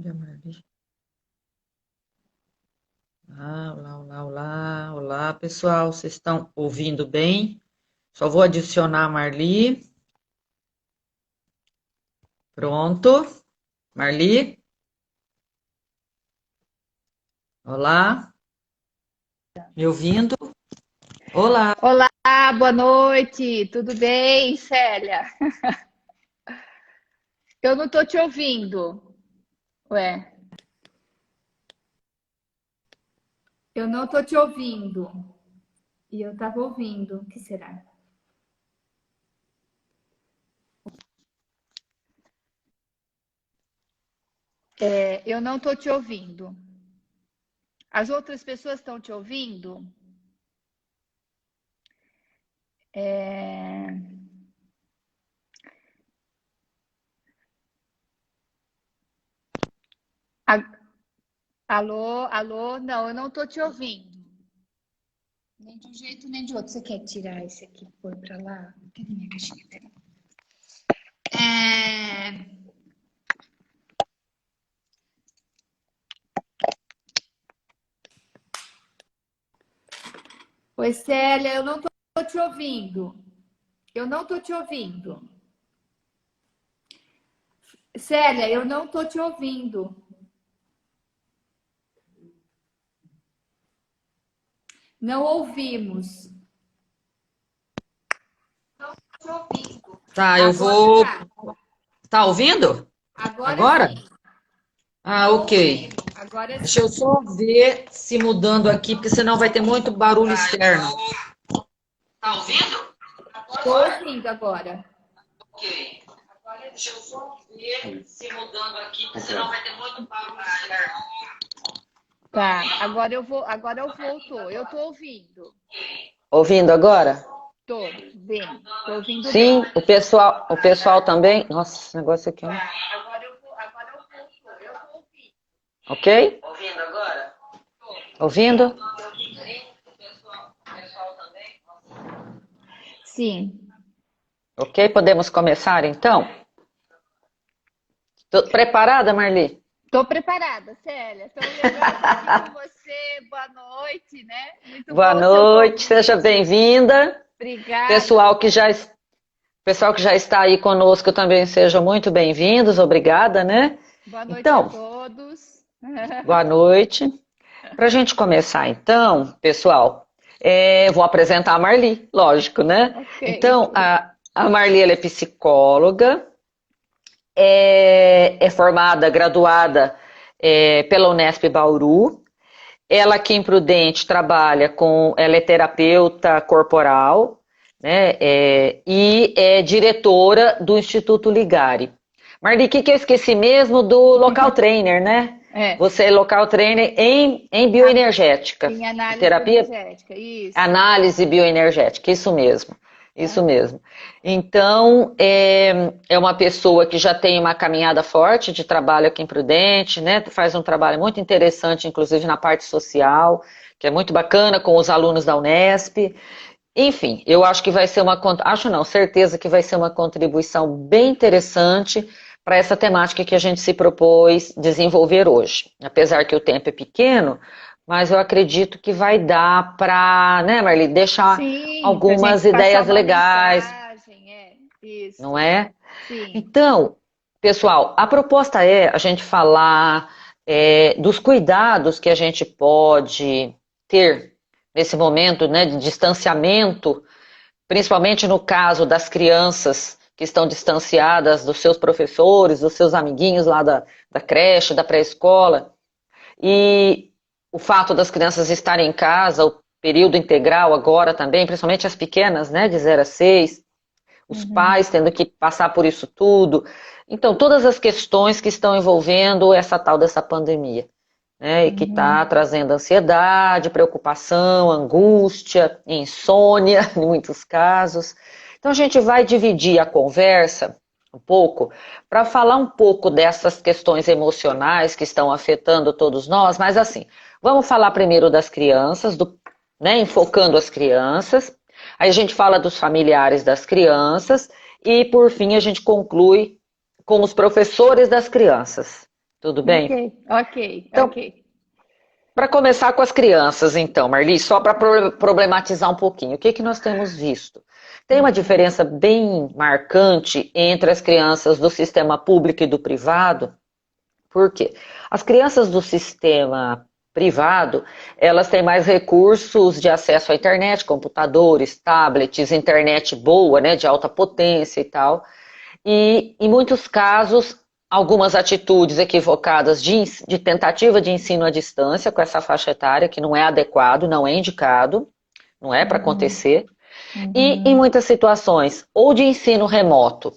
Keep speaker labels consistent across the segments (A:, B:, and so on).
A: Cadê a Marli? Olá, olá, olá, olá, pessoal, vocês estão ouvindo bem? Só vou adicionar a Marli. Pronto. Marli, olá, me ouvindo? Olá.
B: Olá, boa noite. Tudo bem, Célia? Eu não tô te ouvindo. Ué, eu não tô te ouvindo. E eu tava ouvindo. O que será? Eu não tô te ouvindo. As outras pessoas estão te ouvindo? É, a- Alô, alô? Não, eu não tô te ouvindo. Nem de um jeito, nem de outro. Você quer tirar esse aqui e pôr pra lá? Cadê minha caixinha? Pera. É... Oi, Célia, eu não tô te ouvindo. Eu não tô te ouvindo. Célia, eu não tô te ouvindo. Não ouvimos. Te ouvindo.
A: Tá, eu
B: Agora
A: vou.
B: tá.
A: Tá ouvindo?
B: Agora
A: Agora?
B: sim.
A: Ok.
B: Tô ouvindo. Agora
A: Deixa eu
B: sim.
A: só ver se mudando aqui, porque senão vai ter muito barulho externo. Tá ouvindo?
B: Tô
A: Agora?
B: ouvindo agora.
A: Ok. Deixa eu só ver se mudando aqui, porque senão vai ter muito barulho externo. Tá
B: Tá.
A: ouvindo?
B: Agora eu voltou. Eu tô ouvindo.
C: Ouvindo agora?
B: Tô bem. Tô ouvindo
C: Sim,
B: bem.
C: o pessoal também. Nossa, esse negócio aqui, ó.
B: Agora eu voltou. Eu tô ouvindo.
C: Ok?
A: Ouvindo agora?
C: Ouvindo?
A: O pessoal também?
B: Sim.
C: Ok, podemos começar então? Preparada, Marli?
B: Tô preparada, Célia. Tão legal estar aqui com você. Boa noite, né? Muito
C: Boa
B: bom o seu
C: noite, seja
B: convite.
C: bem-vinda.
B: Obrigada,
C: Pessoal que já, pessoal que já está aí conosco também sejam muito bem-vindos, obrigada, né?
B: boa noite a
C: Então,
B: todos.
C: boa noite. Para a gente começar, então, pessoal, vou apresentar a Marli, lógico, né?
B: Ok.
C: Então, a Marli, ela é psicóloga, é formada, graduada pela Unesp Bauru. Ela aqui em Prudente trabalha ela é terapeuta corporal, né? E é diretora do Instituto Ligari. Marli, o que eu esqueci mesmo do local trainer, né?
B: É,
C: Você é local trainer em
B: a-
C: bioenergética,
B: em
C: em
B: análise
C: terapia,
B: bioenergética, isso.
C: análise bioenergética, isso mesmo, isso
B: Aham.
C: mesmo. Então, é uma pessoa que já tem uma caminhada forte de trabalho aqui em Prudente, né? Faz um trabalho muito interessante, inclusive na parte social, que é muito bacana com os alunos da Unesp. Enfim, eu acho que vai ser acho não, certeza que vai ser uma contribuição bem interessante para essa temática que a gente se propôs desenvolver hoje. Apesar que o tempo é pequeno, mas eu acredito que vai dar para, né, Marli, deixar
B: Sim, para a
C: algumas
B: gente passar
C: ideias
B: uma
C: legais,
B: mensagem, isso.
C: não é?
B: Sim.
C: Então, pessoal, a proposta é a gente falar dos cuidados que a gente pode ter nesse momento, né, de distanciamento, principalmente no caso das crianças que estão distanciadas dos seus professores, dos seus amiguinhos lá da creche, da pré-escola, e o fato das crianças estarem em casa, o período integral agora também, principalmente as pequenas, né, de 0 a 6, os
B: Uhum.
C: pais tendo que passar por isso tudo. Então, todas as questões que estão envolvendo essa tal dessa pandemia, né, e que está
B: Uhum.
C: trazendo ansiedade, preocupação, angústia, insônia, em muitos casos. Então, a gente vai dividir a conversa um pouco para falar um pouco dessas questões emocionais que estão afetando todos nós, mas assim, vamos falar primeiro das crianças, né, enfocando as crianças, aí a gente fala dos familiares das crianças e, por fim, a gente conclui com os professores das crianças. Tudo bem?
B: Ok, ok,
C: Então,
B: ok.
C: para começar com as crianças, então, Marli, só para problematizar um pouquinho, o que que nós temos visto? Tem uma
B: Uhum,
C: diferença bem marcante entre as crianças do sistema público e do privado. Por quê? As crianças do sistema privado, elas têm mais recursos de acesso à internet, computadores, tablets, internet boa, né, de alta potência e tal. E, em muitos casos, algumas atitudes equivocadas de tentativa de ensino à distância com essa faixa etária, que não é adequado, não é indicado, não é para
B: uhum,
C: acontecer. E, em
B: uhum,
C: muitas situações, ou de ensino remoto,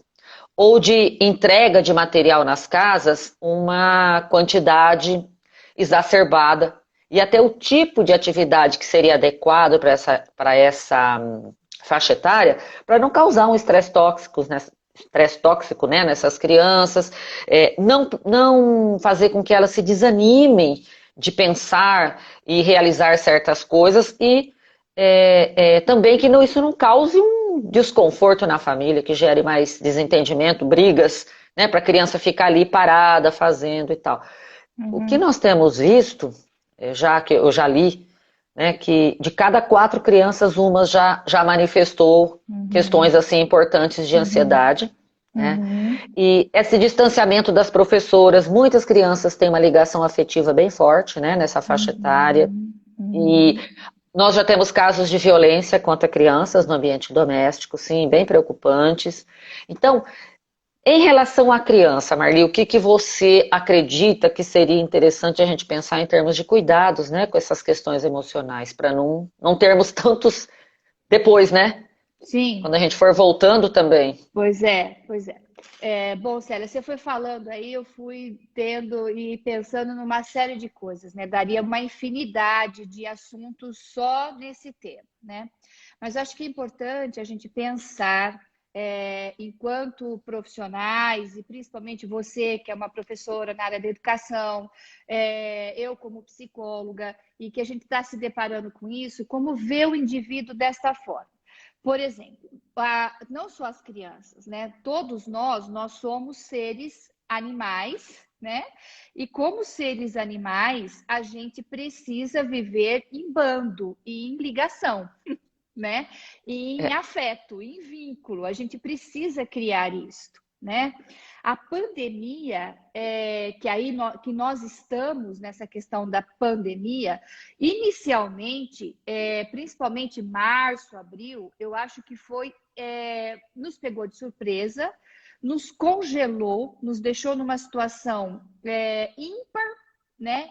C: ou de entrega de material nas casas, uma quantidade exacerbada. E até o tipo de atividade que seria adequado para essa faixa etária, para não causar um estresse tóxico, né, nessas crianças, não fazer com que elas se desanimem de pensar e realizar certas coisas e também que isso não cause um desconforto na família, que gere mais desentendimento, brigas, né, para a criança ficar ali parada, fazendo e tal. O que
B: uhum,
C: nós temos visto, já que eu já li, né, que de cada 4 crianças, uma já manifestou questões
B: uhum,
C: assim importantes de
B: uhum,
C: ansiedade, né?
B: uhum,
C: E esse distanciamento das professoras, muitas crianças têm uma ligação afetiva bem forte, né, nessa faixa etária.
B: uhum,
C: E
B: uhum.
C: nós já temos casos de violência contra crianças no ambiente doméstico, sim, bem preocupantes. Então, em relação à criança, Marli, o que que você acredita que seria interessante a gente pensar em termos de cuidados, né, com essas questões emocionais, para não termos tantos depois, né?
B: Sim.
C: Quando a gente for voltando também.
B: Pois é, pois é. Bom, Célia, você foi falando aí, eu fui tendo e pensando numa série de coisas, né? Daria uma infinidade de assuntos só nesse tema, né? Mas acho que é importante a gente pensar, enquanto profissionais, e principalmente você, que é uma professora na área da educação, eu como psicóloga, e que a gente está se deparando com isso, como ver o indivíduo desta forma. Por exemplo, não só as crianças, né? Todos nós somos seres animais, né? E como seres animais, a gente precisa viver em bando e em ligação, né? E em
C: É,
B: afeto, em vínculo. A gente precisa criar isto, né? A pandemia, que nós estamos nessa questão da pandemia, inicialmente, principalmente março, abril, eu acho que nos pegou de surpresa, nos congelou, nos deixou numa situação ímpar, né?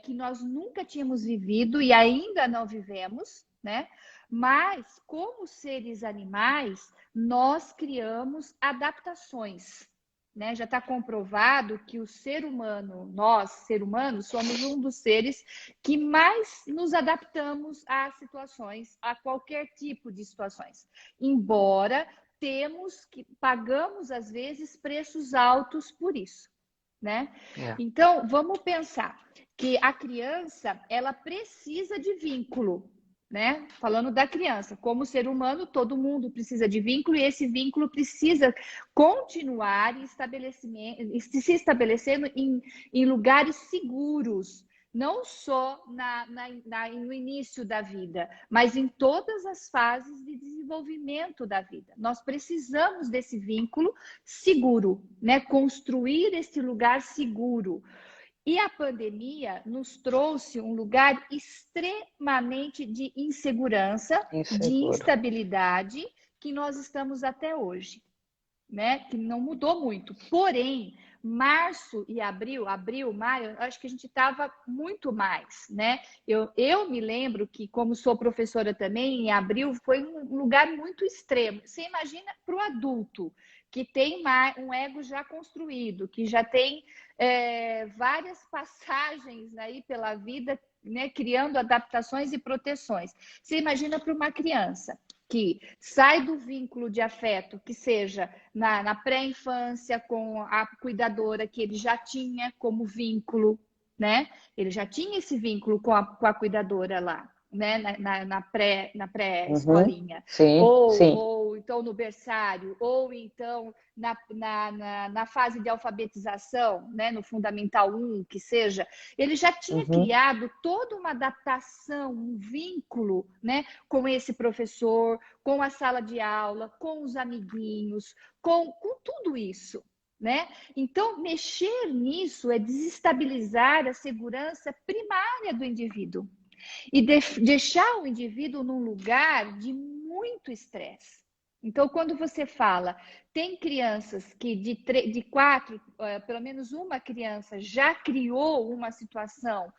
B: Que nós nunca tínhamos vivido e ainda não vivemos, né? Mas, como seres animais, nós criamos adaptações. Né? Já está comprovado que o ser humano, nós, ser humanos, somos um dos seres que mais nos adaptamos a situações, a qualquer tipo de situações. Embora pagamos às vezes preços altos por isso, né?
C: é.
B: Então, vamos pensar que a criança, ela precisa de vínculo, né? Falando da criança, como ser humano, todo mundo precisa de vínculo e esse vínculo precisa continuar se estabelecendo em lugares seguros, não só no início da vida, mas em todas as fases de desenvolvimento da vida. Nós precisamos desse vínculo seguro, né? Construir esse lugar seguro. E a pandemia nos trouxe um lugar extremamente de insegurança, de
C: Inseguro.
B: instabilidade, que nós estamos até hoje, né? Que não mudou muito. Porém, março e abril, maio, acho que a gente estava muito mais, né? Eu me lembro que, como sou professora também, em abril foi um lugar muito extremo. Você imagina para o adulto que tem um ego já construído, que já tem várias passagens aí pela vida, né, criando adaptações e proteções. Você imagina para uma criança que sai do vínculo de afeto, que seja na pré-infância, com a cuidadora que ele já tinha como vínculo, né? Ele já tinha esse vínculo com a cuidadora lá, né? Na
C: Uhum.
B: pré-escolinha.
C: Sim, sim.
B: Ou então no berçário, ou então na fase de alfabetização, né, no Fundamental 1, que seja, ele já tinha criado toda uma adaptação, um vínculo, né, com esse professor, com a sala de aula, com os amiguinhos, com tudo isso. Né? Então, mexer nisso é desestabilizar a segurança primária do indivíduo e deixar o indivíduo num lugar de muito estresse. Então, quando você fala, tem crianças que de 4, pelo menos uma criança já criou uma situação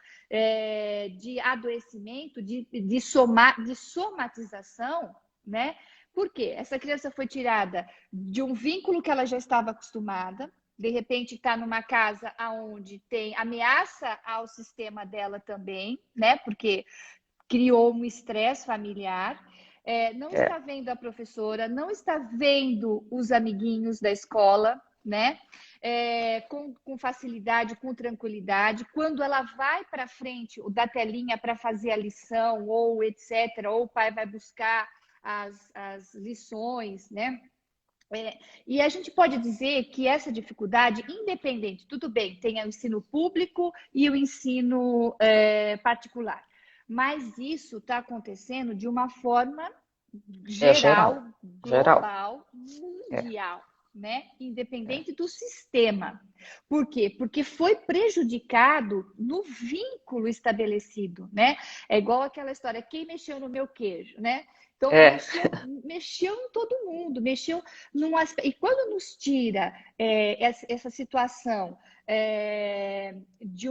B: de adoecimento, de somatização, né? Por quê? Essa criança foi tirada de um vínculo que ela já estava acostumada, de repente está numa casa onde tem ameaça ao sistema dela também, né? Porque criou um estresse familiar, não está vendo a professora, não está vendo os amiguinhos da escola, né? Com facilidade, com tranquilidade. Quando ela vai para frente da telinha para fazer a lição, ou etc., ou o pai vai buscar as lições, né? E a gente pode dizer que essa dificuldade, independente, tudo bem, tem o ensino público e o ensino particular, mas isso está acontecendo de uma forma geral, global, mundial, né? Independente do sistema. Por quê? Porque foi prejudicado no vínculo estabelecido, né? É igual aquela história, quem mexeu no meu queijo, né? Então, mexeu em todo mundo, mexeu num aspecto. E quando nos tira essa situação de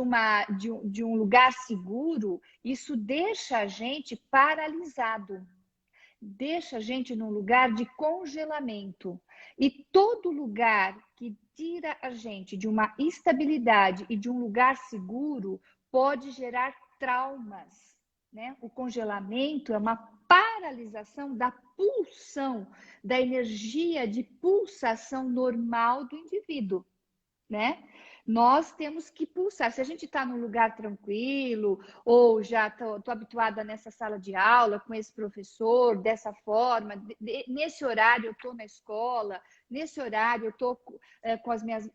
B: um lugar seguro, isso deixa a gente paralisado, deixa a gente num lugar de congelamento. E todo lugar que tira a gente de uma estabilidade e de um lugar seguro pode gerar traumas, né? O congelamento é uma paralisação da pulsão, da energia de pulsação normal do indivíduo, né? Nós temos que pulsar. Se a gente está num lugar tranquilo, ou já estou habituada nessa sala de aula, com esse professor, dessa forma, nesse horário eu estou na escola, nesse horário eu estou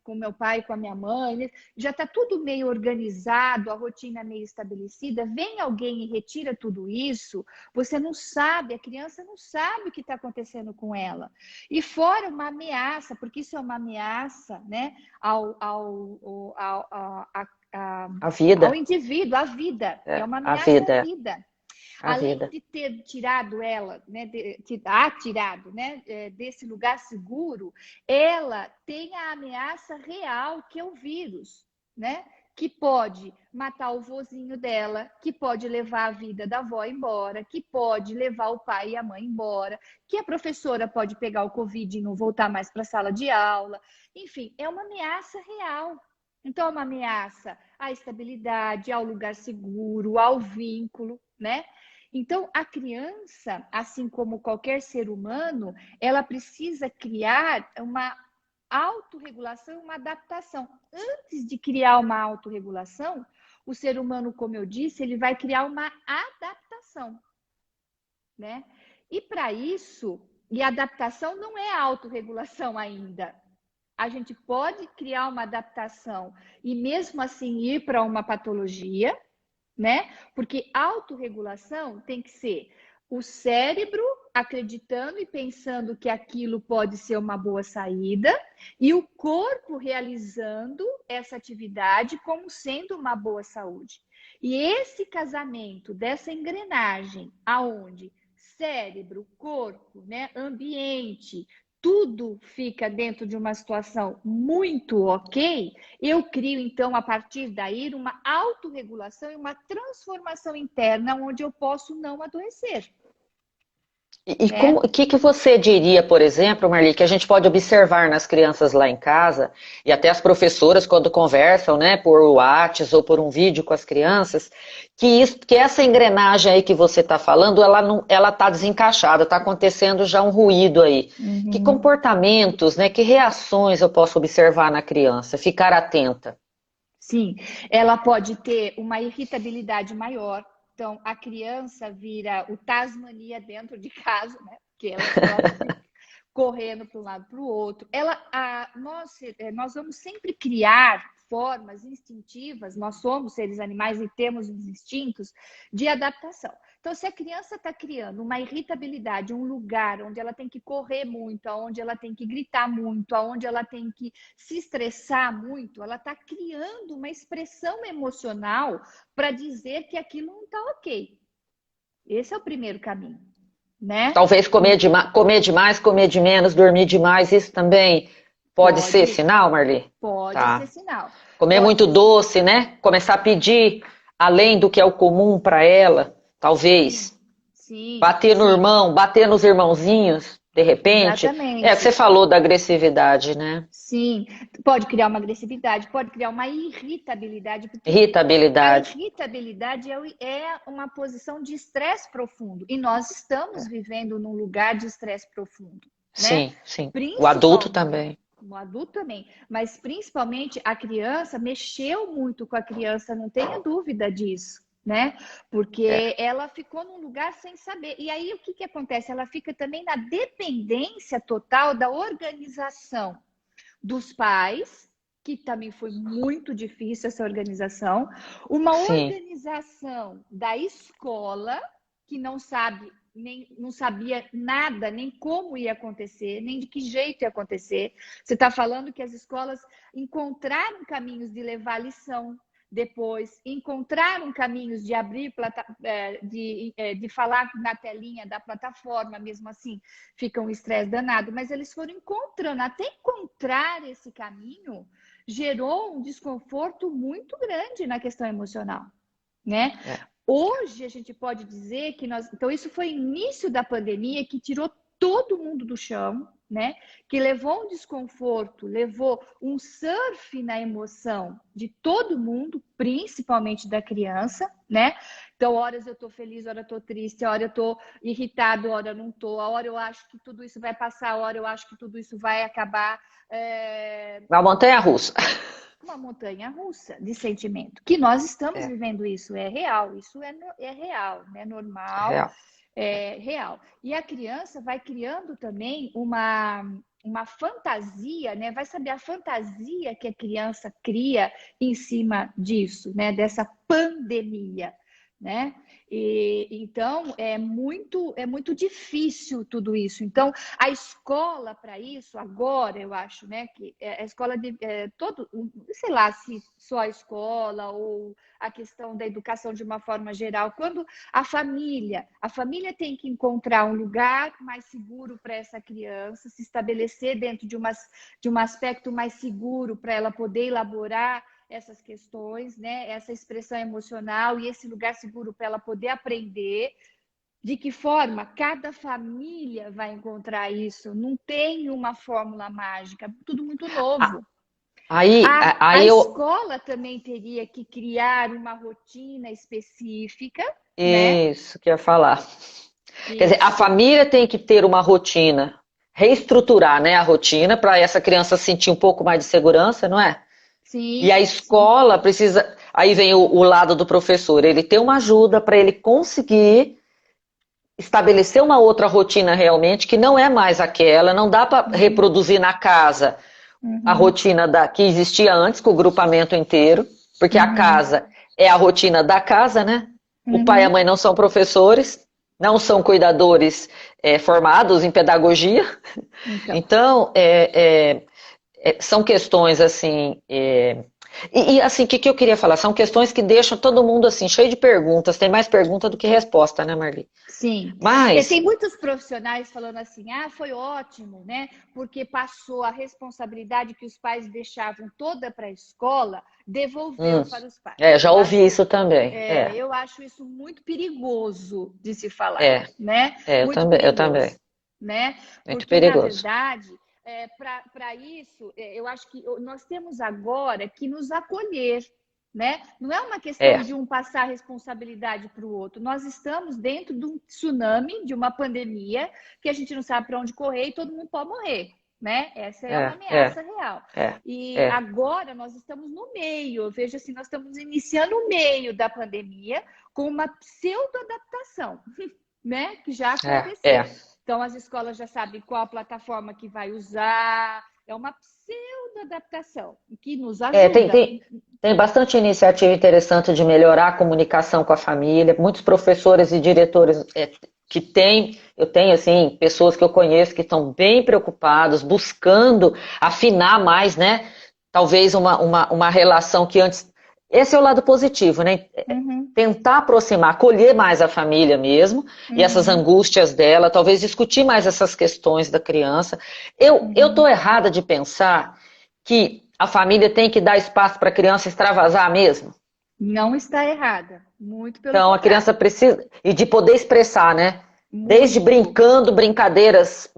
B: com meu pai, com a minha mãe, já está tudo meio organizado, a rotina meio estabelecida, vem alguém e retira tudo isso, você não sabe, a criança não sabe o que está acontecendo com ela. E fora uma ameaça, porque isso é uma ameaça, né,
C: a vida.
B: Ao indivíduo, à vida. É uma ameaça à vida. Além de ter tirado ela, né, tirado, né, desse lugar seguro, ela tem a ameaça real, que é o vírus, né? Que pode matar o vozinho dela, que pode levar a vida da avó embora, que pode levar o pai e a mãe embora, que a professora pode pegar o Covid e não voltar mais para a sala de aula. Enfim, é uma ameaça real. Então, é uma ameaça à estabilidade, ao lugar seguro, ao vínculo, né? Então, a criança, assim como qualquer ser humano, ela precisa criar uma autorregulação, uma adaptação. Antes de criar uma autorregulação, o ser humano, como eu disse, ele vai criar uma adaptação, né? E para isso, e adaptação não é autorregulação ainda. A gente pode criar uma adaptação e mesmo assim ir para uma patologia, né? Porque autorregulação tem que ser o cérebro acreditando e pensando que aquilo pode ser uma boa saída e o corpo realizando essa atividade como sendo uma boa saúde. E esse casamento dessa engrenagem aonde cérebro, corpo, né, ambiente, tudo fica dentro de uma situação muito ok, eu crio, então, a partir daí, uma autorregulação e uma transformação interna onde eu posso não adoecer.
C: E o que você diria, por exemplo, Marli, que a gente pode observar nas crianças lá em casa, e até as professoras quando conversam, né, por WhatsApp ou por um vídeo com as crianças, que essa engrenagem aí que você está falando, ela está desencaixada, está acontecendo já um ruído aí. Uhum. Que comportamentos, né, que reações eu posso observar na criança? Ficar atenta.
B: Sim, ela pode ter uma irritabilidade maior. Então, a criança vira o Tasmania dentro de casa, né? Porque ela correndo para um lado para o outro. Nós vamos sempre criar formas instintivas, nós somos seres animais e temos os instintos de adaptação. Então, se a criança está criando uma irritabilidade, um lugar onde ela tem que correr muito, onde ela tem que gritar muito, onde ela tem que se estressar muito, ela está criando uma expressão emocional para dizer que aquilo não está ok. Esse é o primeiro caminho, né?
C: Talvez comer demais, comer de menos, dormir demais, isso também pode ser sinal, Marli?
B: Pode ser sinal.
C: Comer muito doce, né? Começar a pedir além do que é o comum para ela, talvez.
B: Sim.
C: Bater no irmão, bater nos irmãozinhos, de repente.
B: Exatamente.
C: É o que você falou da agressividade, né?
B: Sim, pode criar uma agressividade, pode criar uma irritabilidade.
C: Irritabilidade.
B: A irritabilidade é uma posição de estresse profundo. E nós estamos vivendo num lugar de estresse profundo. Né?
C: Sim. O adulto também.
B: O adulto também. Mas principalmente a criança, mexeu muito com a criança, não tenha dúvida disso. Né? Porque ela ficou num lugar sem saber. E aí o que acontece? Ela fica também na dependência total da organização dos pais, que também foi muito difícil essa organização, uma organização da escola, que não sabia nada, nem como ia acontecer, nem de que jeito ia acontecer. Você está falando que as escolas encontraram caminhos de levar lição, depois encontraram caminhos de abrir, de falar na telinha da plataforma, mesmo assim fica um estresse danado, mas eles foram encontrando, até encontrar esse caminho, gerou um desconforto muito grande na questão emocional, né? Hoje a gente pode dizer que então isso foi início da pandemia que tirou todo mundo do chão, né? Que levou um desconforto, levou um surf na emoção de todo mundo, principalmente da criança, né? Então, horas eu tô feliz, hora eu tô triste, hora eu tô irritado, hora eu não tô, a hora eu acho que tudo isso vai passar, a hora eu acho que tudo isso vai acabar.
C: Uma montanha-russa.
B: Uma montanha-russa de sentimento. Que nós estamos vivendo isso, é real, isso é real, não é normal. É real. E a criança vai criando também uma fantasia, né? Vai saber a fantasia que a criança cria em cima disso, né? Dessa pandemia, né? Então, é muito difícil tudo isso. Então, a escola para isso, agora, eu acho, né? Que a escola, sei lá se só a escola ou a questão da educação de uma forma geral, quando a família tem que encontrar um lugar mais seguro para essa criança, se estabelecer dentro de um aspecto mais seguro para ela poder elaborar essas questões, né? Essa expressão emocional e esse lugar seguro para ela poder aprender. De que forma cada família vai encontrar isso? Não tem uma fórmula mágica, tudo muito novo. A escola também teria que criar uma rotina específica.
C: Isso, que eu ia falar. Quer dizer, a família tem que ter uma rotina, reestruturar, né, a rotina para essa criança sentir um pouco mais de segurança, não é?
B: Sim.
C: E a escola precisa. Aí vem o lado do professor, ele tem uma ajuda para ele conseguir estabelecer uma outra rotina realmente, que não é mais aquela, não dá para reproduzir na casa a rotina que existia antes, com o grupamento inteiro, porque a casa é a rotina da casa, né? O pai e a mãe não são professores, não são cuidadores formados em pedagogia. Então são questões assim. E assim, o que eu queria falar? São questões que deixam todo mundo assim, cheio de perguntas. Tem mais pergunta do que resposta, né, Marli?
B: Sim.
C: Mas
B: tem muitos profissionais falando assim, foi ótimo, né? Porque passou a responsabilidade que os pais deixavam toda para a escola, devolveu para os pais.
C: Já ouvi isso também.
B: Eu acho isso muito perigoso de se falar, né?
C: Eu também.
B: Né?
C: Muito
B: Porque,
C: perigoso.
B: na verdade, para isso, eu acho que nós temos agora que nos acolher, né? Não é uma questão de um passar a responsabilidade para o outro. Nós estamos dentro de um tsunami, de uma pandemia, que a gente não sabe para onde correr e todo mundo pode morrer, né? Essa é uma ameaça real. Agora nós estamos no meio, eu vejo assim, nós estamos iniciando o meio da pandemia com uma pseudo-adaptação, né? Que já aconteceu. Então, as escolas já sabem qual plataforma que vai usar. É uma pseudo-adaptação que nos
C: É,
B: ajuda.
C: tem bastante iniciativa interessante de melhorar a comunicação com a família. Muitos professores e diretores que têm, eu tenho assim, pessoas que eu conheço que estão bem preocupados, buscando afinar mais, né? Talvez uma relação que antes. Esse é o lado positivo, né?
B: Uhum,
C: Tentar aproximar, acolher mais a família mesmo, e essas
B: uhum,
C: angústias dela, talvez discutir mais essas questões da criança. Eu tô
B: uhum.
C: errada de pensar que a família tem que dar espaço para a criança extravasar mesmo?
B: Não está errada. Muito pelo
C: Então a criança
B: contrário.
C: precisa, e de poder expressar, né? Desde
B: Muito,
C: brincando, brincadeiras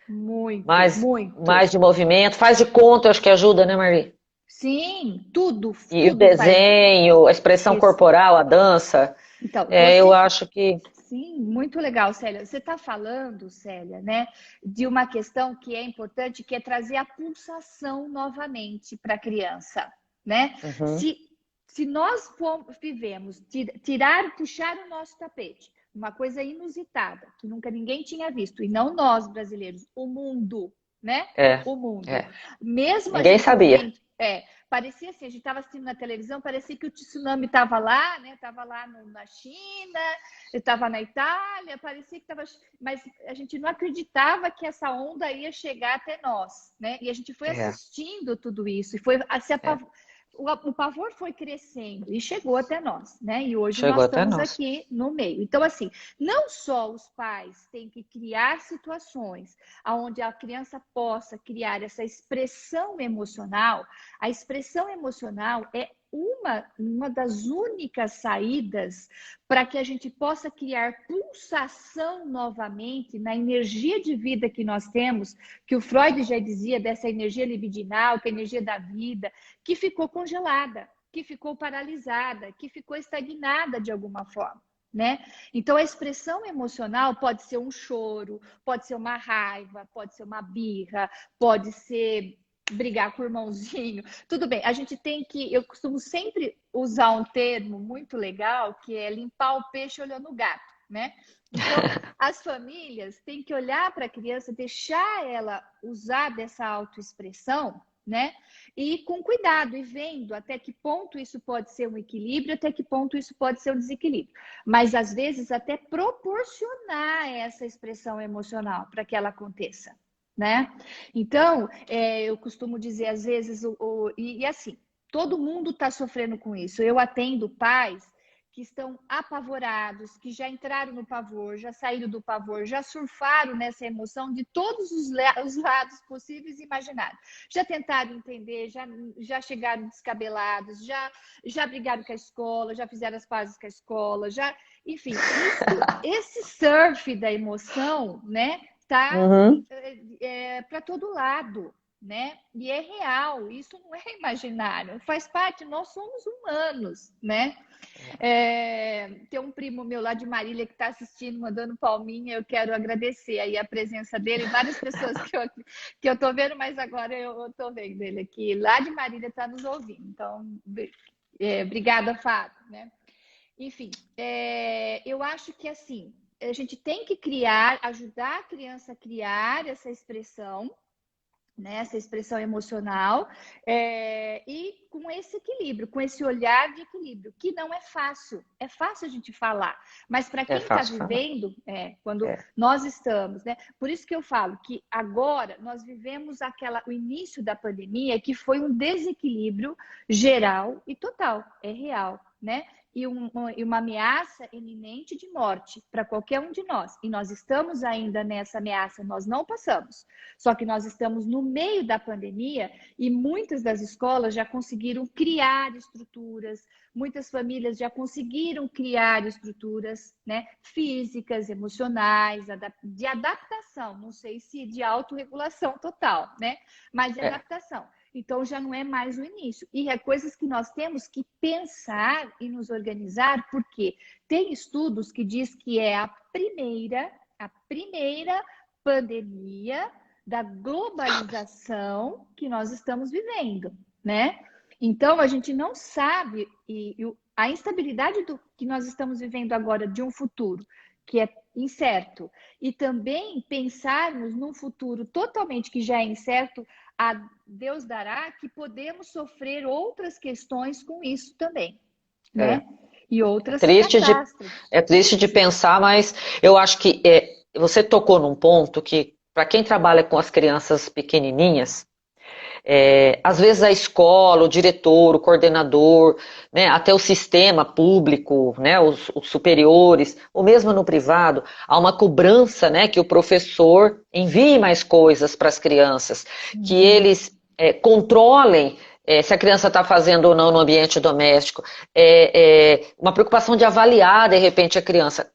B: muito,
C: mais,
B: muito.
C: mais de movimento, faz de conta, eu acho que ajuda, né, Marie?
B: Sim, tudo,
C: E o
B: tudo faz
C: desenho, a expressão
B: isso.
C: corporal, a dança,
B: Então,
C: eu
B: você,
C: acho que
B: sim, muito legal, Célia. Você está falando, Célia, né, de uma questão que é importante, que é trazer a pulsação novamente para a criança, né?
C: uhum,
B: Se, se nós vivemos, tirar, puxar o nosso tapete, uma coisa inusitada, que nunca ninguém tinha visto, e não nós brasileiros, o mundo, né?
C: é,
B: O mundo.
C: é.
B: Mesmo a
C: Ninguém
B: gente
C: sabia.
B: vivendo, parecia assim, a gente estava assistindo na televisão, parecia que o tsunami estava lá, né? Estava lá na China, estava na Itália, parecia que estava. Mas a gente não acreditava que essa onda ia chegar até nós, né? E a gente foi
C: É,
B: assistindo tudo isso, e foi se
C: é.
B: o pavor foi crescendo e chegou até nós, né? E hoje
C: Chegou
B: nós
C: até
B: estamos
C: nós.
B: aqui no meio. Então, assim, não só os pais têm que criar situações onde a criança possa criar essa expressão emocional, a expressão emocional é uma das únicas saídas para que a gente possa criar pulsação novamente na energia de vida que nós temos, que o Freud já dizia dessa energia libidinal, que é a energia da vida, que ficou congelada, que ficou paralisada, que ficou estagnada de alguma forma. Né? Então, a expressão emocional pode ser um choro, pode ser uma raiva, pode ser uma birra, pode ser brigar com o irmãozinho. Tudo bem, a gente tem que. Eu costumo sempre usar um termo muito legal que é limpar o peixe olhando o gato, né? Então, as famílias têm que olhar para a criança, deixar ela usar dessa autoexpressão, né? E com cuidado, e vendo até que ponto isso pode ser um equilíbrio, até que ponto isso pode ser um desequilíbrio. Mas, às vezes, até proporcionar essa expressão emocional para que ela aconteça, né? Então, eu costumo dizer, às vezes, e assim, todo mundo está sofrendo com isso. Eu atendo pais que estão apavorados, que já entraram no pavor, já saíram do pavor, já surfaram nessa emoção de todos os lados possíveis e imaginários. Já tentaram entender, já chegaram descabelados, já brigaram com a escola, já fizeram as pazes com a escola, enfim, esse surf da emoção, né, tá
C: Uhum.
B: para todo lado, né? E é real, isso não é imaginário, faz parte, nós somos humanos, né? Tem um primo meu lá de Marília que está assistindo, mandando palminha, eu quero agradecer aí a presença dele, várias pessoas que eu estou vendo, mas agora eu estou vendo ele aqui, lá de Marília está nos ouvindo, então, obrigada, Fábio, né? Enfim, eu acho que assim, a gente tem que ajudar a criança a criar essa expressão, né, essa expressão emocional, e com esse equilíbrio, com esse olhar de equilíbrio, que não é fácil. É fácil a gente falar, mas para
C: É
B: quem está
C: fácil falar.
B: vivendo, quando
C: É.
B: nós estamos, né? Por isso que eu falo que agora nós vivemos o início da pandemia, que foi um desequilíbrio geral e total, é real, né? E uma ameaça iminente de morte para qualquer um de nós. E nós estamos ainda nessa ameaça, nós não passamos. Só que nós estamos no meio da pandemia e muitas das escolas já conseguiram criar estruturas, muitas famílias já conseguiram criar estruturas, né, físicas, emocionais, de adaptação, não sei se de autorregulação total, né, mas de
C: É.
B: adaptação. Então, já não é mais o início. E é coisas que nós temos que pensar e nos organizar, porque tem estudos que diz que é a primeira pandemia da globalização que nós estamos vivendo, né? Então, a gente não sabe, a instabilidade que nós estamos vivendo agora de um futuro que é incerto, e também pensarmos num futuro totalmente que já é incerto, a Deus dará, que podemos sofrer outras questões com isso também, né? E outras
C: Triste
B: catástrofes.
C: é triste de pensar, mas eu acho que você tocou num ponto que, para quem trabalha com as crianças pequenininhas, às vezes a escola, o diretor, o coordenador, né, até o sistema público, né, os superiores, ou mesmo no privado, há uma cobrança, né, que o professor envie mais coisas para as crianças, que eles controlem se a criança está fazendo ou não no ambiente doméstico, uma preocupação de avaliar, de repente, a criança.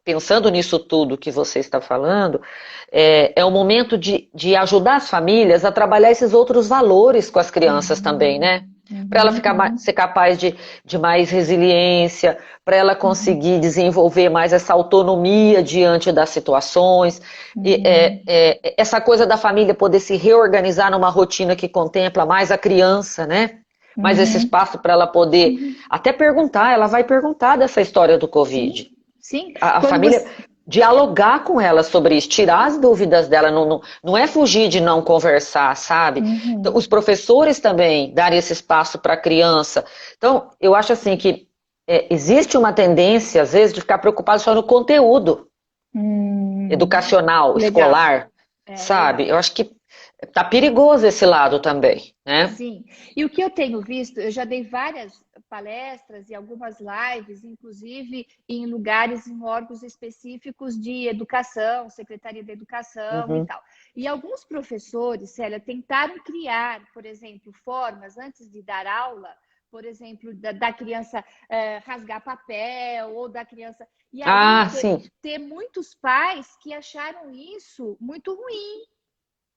C: Pensando nisso tudo que você está falando, é o momento de ajudar as famílias a trabalhar esses outros valores com as crianças também, né? Para ela ser capaz de mais resiliência, para ela conseguir desenvolver mais essa autonomia diante das situações, essa coisa da família poder se reorganizar numa rotina que contempla mais a criança, né? Mais esse espaço para ela poder até perguntar, ela vai perguntar dessa história do Covid.
B: Sim.
C: A família dialogar com ela sobre isso, tirar as dúvidas dela, não é fugir de não conversar, sabe? Então, os professores também darem esse espaço para a criança. Então, eu acho assim que existe uma tendência, às vezes, de ficar preocupado só no conteúdo educacional,
B: legal.
C: Escolar, sabe?
B: Legal.
C: Eu acho que tá perigoso esse lado também, né?
B: Sim. E o que eu tenho visto, eu já dei várias palestras e algumas lives, inclusive em lugares, em órgãos específicos de educação, Secretaria da Educação e tal. E alguns professores, Célia, tentaram criar, por exemplo, formas, antes de dar aula, por exemplo, da criança rasgar papel, ou da criança... E aí ter muitos pais que acharam isso muito ruim,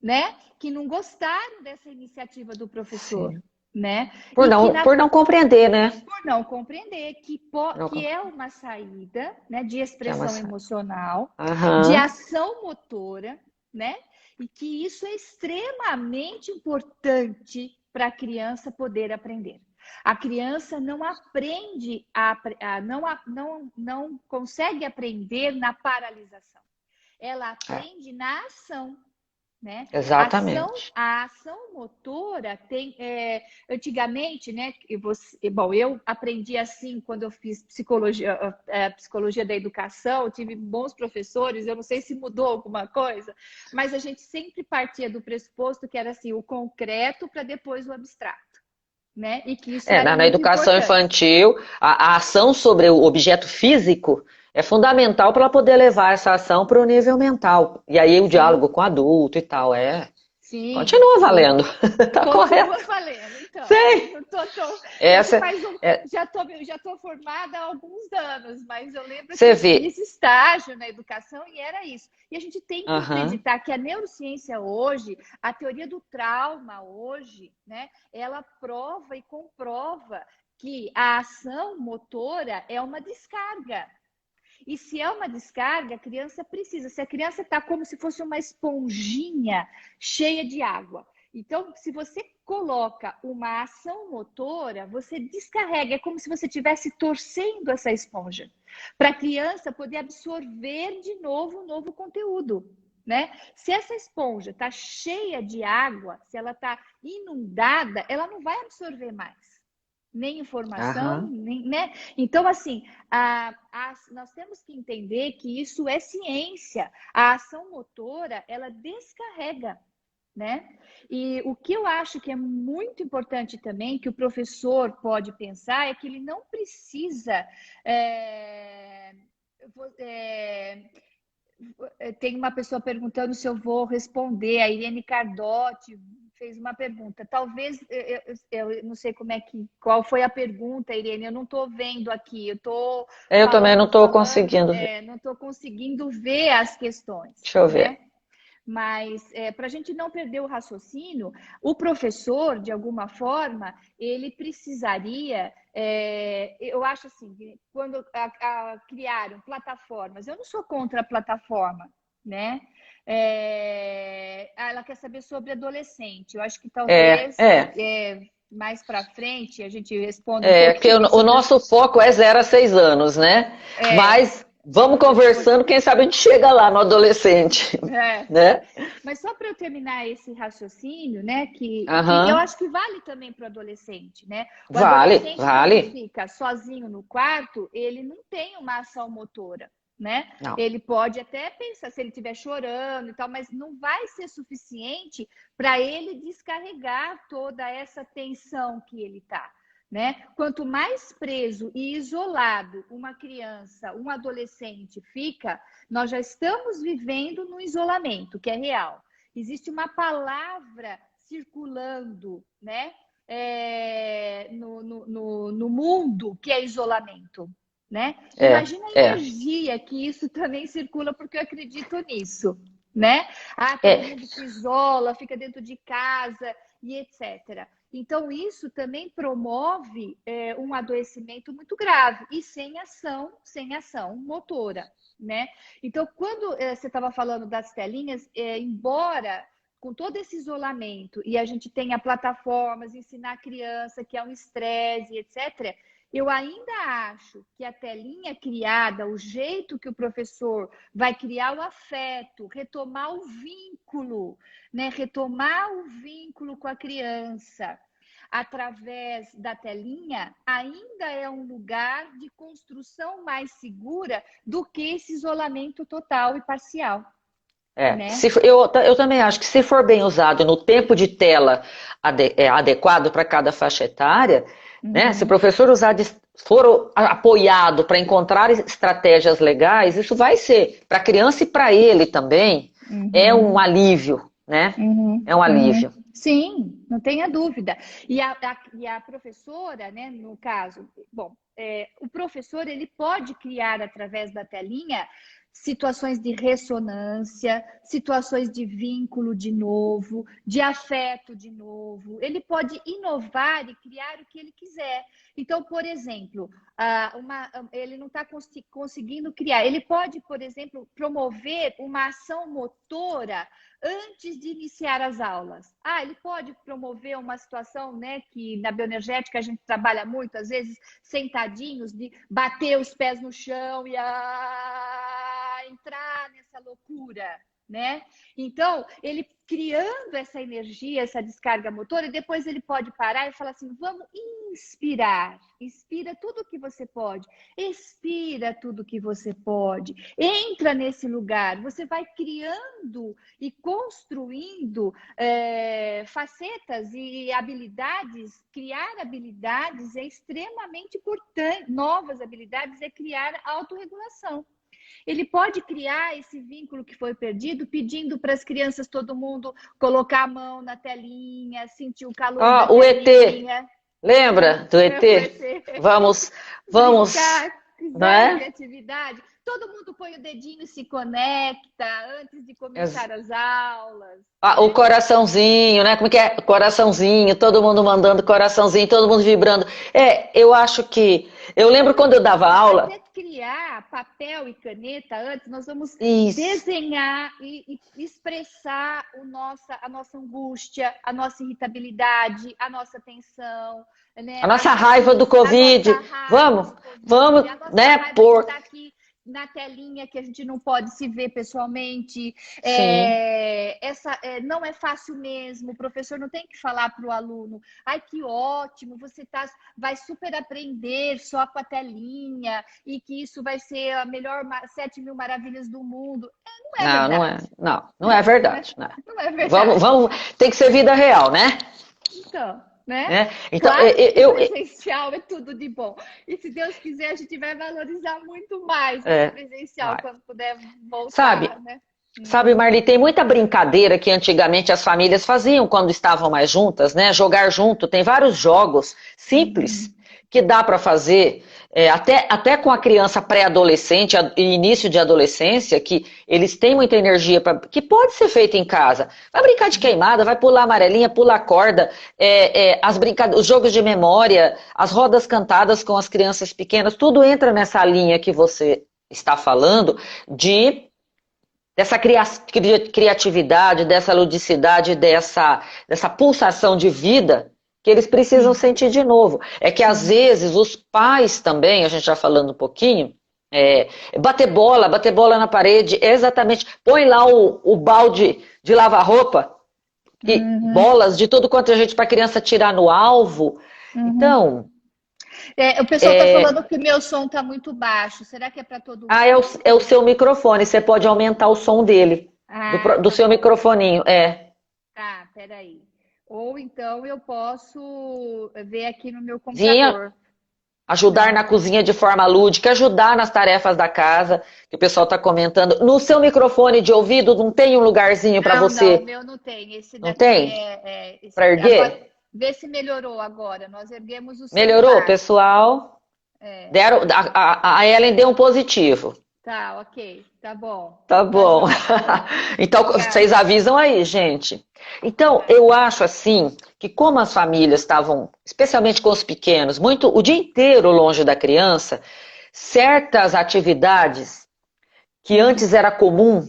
B: né? Que não gostaram dessa iniciativa do professor, né?
C: Por não compreender, né?
B: Por não compreender que é uma saída, né, de expressão emocional, de ação motora, né? E que isso é extremamente importante para a criança poder aprender. A criança não aprende, não consegue aprender na paralisação. Ela aprende na ação. Né?
C: Exatamente.
B: A ação motora tem, antigamente, né? Eu aprendi assim quando eu fiz psicologia da educação, tive bons professores, eu não sei se mudou alguma coisa, mas a gente sempre partia do pressuposto que era assim, o concreto para depois o abstrato. Né? E que isso era
C: na educação infantil, a ação sobre o objeto físico é fundamental para ela poder levar essa ação para o nível mental. E aí o diálogo com o adulto e tal,
B: Sim,
C: continua valendo. Tá correto.
B: Continua valendo, então.
C: Sim.
B: Já tô formada há alguns anos, mas eu lembro que eu fiz estágio na educação e era isso. E a gente tem que acreditar que a neurociência hoje, a teoria do trauma hoje, né, ela prova e comprova que a ação motora é uma descarga. E se é uma descarga, a criança precisa. Se a criança está como se fosse uma esponjinha cheia de água. Então, se você coloca uma ação motora, você descarrega. É como se você estivesse torcendo essa esponja. Para a criança poder absorver de novo um novo conteúdo. Né? Se essa esponja está cheia de água, se ela está inundada, ela não vai absorver mais. Nem informação, né? Então, assim, nós temos que entender que isso é ciência. A ação motora, ela descarrega, né? E o que eu acho que é muito importante também, que o professor pode pensar, é que ele não precisa... tem uma pessoa perguntando se eu vou responder, a Irene Cardotti fez uma pergunta. Talvez, eu não sei qual foi a pergunta, Irene, eu não estou vendo aqui. Eu
C: também não estou conseguindo ver.
B: Não estou conseguindo ver as questões.
C: Deixa eu ver.
B: Né? Mas, para a gente não perder o raciocínio, o professor, de alguma forma, ele precisaria... eu acho assim, quando criaram plataformas, eu não sou contra a plataforma, né? Ela quer saber sobre adolescente. Eu acho que talvez mais para frente a gente responda.
C: Porque o nosso foco é 0 a 6 anos, né? Mas Vamos conversando, quem sabe a gente chega lá no adolescente, né?
B: Mas só para eu terminar esse raciocínio, né, que eu
C: Aham.
B: acho que vale também para o adolescente, né? O
C: Vale,
B: adolescente, quando
C: vale.
B: fica sozinho no quarto, ele não tem uma ação motora, né?
C: Não.
B: Ele pode até pensar, se ele estiver chorando e tal, mas não vai ser suficiente para ele descarregar toda essa tensão que ele está. Né? Quanto mais preso e isolado uma criança, um adolescente fica, nós já estamos vivendo no isolamento, que é real. Existe uma palavra circulando, né? No mundo, que é isolamento. Né? Imagina a energia que isso também circula, porque eu acredito nisso. Né? Todo mundo se isola, fica dentro de casa e etc. Então, isso também promove um adoecimento muito grave e sem ação motora, né? Então, quando você estava falando das telinhas, embora com todo esse isolamento e a gente tenha plataformas, ensinar a criança que é um estresse, etc., eu ainda acho que a telinha criada, o jeito que o professor vai criar o afeto, retomar o vínculo, né? Retomar o vínculo com a criança através da telinha, ainda é um lugar de construção mais segura do que esse isolamento total e parcial. Né?
C: Eu também acho que se for bem usado no tempo de tela adequado para cada faixa etária, né? Se o professor for apoiado para encontrar estratégias legais, isso vai ser para a criança e para ele também é um alívio, né? É um alívio.
B: Sim, não tenha dúvida. E a professora, né, no caso, bom, o professor ele pode criar através da telinha situações de ressonância, situações de vínculo de novo, de afeto de novo. Ele pode inovar e criar o que ele quiser. Então, por exemplo, ele não está conseguindo criar. Ele pode, por exemplo, promover uma ação motora antes de iniciar as aulas. Ele pode promover uma situação, né, que na bioenergética a gente trabalha muito, às vezes sentadinhos, de bater os pés no chão e entrar nessa loucura, né? Então, ele criando essa energia, essa descarga motora, e depois ele pode parar e falar assim, vamos inspirar. Inspira tudo que você pode. Expira tudo que você pode. Entra nesse lugar. Você vai criando e construindo facetas e habilidades. Criar habilidades é extremamente importante. Novas habilidades é criar autorregulação. Ele pode criar esse vínculo que foi perdido, pedindo para as crianças, todo mundo, colocar a mão na telinha, sentir o calor da telinha.
C: ET. Lembra do ET? Vamos,
B: brincar,
C: não é?
B: Criatividade. Todo mundo põe o dedinho e se conecta antes de começar as aulas.
C: O coraçãozinho, né? Como que é? Coraçãozinho, todo mundo mandando coraçãozinho, todo mundo vibrando. Eu acho que... Eu lembro quando eu dava aula...
B: Até criar papel e caneta antes, nós vamos desenhar e expressar a nossa angústia, a nossa irritabilidade, a nossa tensão, né?
C: A nossa raiva do Covid. Vamos, né?
B: Por... Tá aqui na telinha, que a gente não pode se ver pessoalmente. Não é fácil mesmo. O professor não tem que falar para o aluno, que ótimo, você vai super aprender só com a telinha e que isso vai ser a melhor 7.000 maravilhas do mundo. Não é verdade.
C: Não é verdade.
B: Não é verdade.
C: Tem que ser vida real, né?
B: Então... Né?
C: Então,
B: claro que o presencial é tudo de bom. E se Deus quiser, a gente vai valorizar muito mais o presencial quando puder voltar.
C: Sabe, Marli, tem muita brincadeira que antigamente as famílias faziam quando estavam mais juntas, né? Jogar junto. Tem vários jogos simples que dá para fazer, até com a criança pré-adolescente e início de adolescência, que eles têm muita energia, que pode ser feita em casa. Vai brincar de queimada, vai pular amarelinha, pular corda, os jogos de memória, as rodas cantadas com as crianças pequenas, tudo entra nessa linha que você está falando dessa criatividade, dessa ludicidade, dessa pulsação de vida que eles precisam sentir de novo. É que às vezes os pais também, a gente já falando um pouquinho, É, bater bola na parede, exatamente. Põe lá o balde de lavar roupa, que
B: Uhum,
C: bolas de tudo quanto a gente para a criança tirar no alvo.
B: uhum.
C: Então,
B: O pessoal está falando que o meu som está muito baixo. Será que é para todo
C: é o
B: mundo?
C: seu microfone. Você pode aumentar o som dele,
B: Ah,
C: do
B: tá
C: seu
B: bom.
C: microfoninho. É.
B: Tá, peraí. Ou então eu posso ver aqui no meu
C: Vinha
B: computador.
C: ajudar
B: Não,
C: na cozinha de forma lúdica, ajudar nas tarefas da casa, que o pessoal está comentando. No seu microfone de ouvido não tem um lugarzinho para
B: não, o
C: você?
B: meu não tem. Esse
C: Não
B: daqui
C: tem? Para
B: agora,
C: erguer?
B: vê se melhorou agora. Nós erguemos o
C: Melhorou,
B: celular.
C: pessoal?
B: É,
C: Deram, a Ellen deu um positivo.
B: tá, ok, tá bom.
C: Tá
B: Tá
C: bom.
B: joia.
C: Então, vocês
B: Obrigada.
C: avisam aí, gente. Então,
B: Tá.
C: eu acho assim que como as famílias estavam, especialmente com os pequenos, muito o dia inteiro longe da criança, certas atividades que
B: Uhum,
C: antes era comum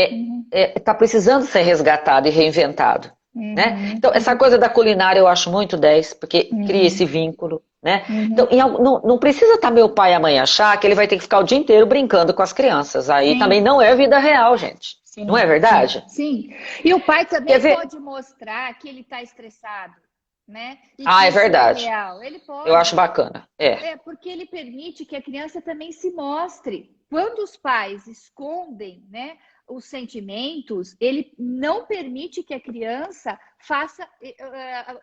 B: uhum,
C: tá precisando ser resgatado e reinventado, né?
B: uhum,
C: Então, essa coisa da culinária eu acho muito 10 porque cria esse
B: uhum,
C: vínculo, né? Então,
B: uhum.
C: não precisa estar meu pai e a mãe achar que ele vai ter que ficar o dia inteiro brincando com as crianças. Aí também
B: Sim,
C: não é vida real, gente. Não é
B: sim, sim,
C: verdade?
B: sim. E o pai
C: Quer
B: também
C: ver?
B: pode mostrar que ele está estressado, né? E
C: Ah,
B: que
C: é
B: isso é
C: verdade.
B: real. Ele
C: Eu acho
B: pode.
C: bacana. É.
B: Porque ele permite que a criança também se mostre. Quando os pais escondem, né, os sentimentos, ele não permite que a criança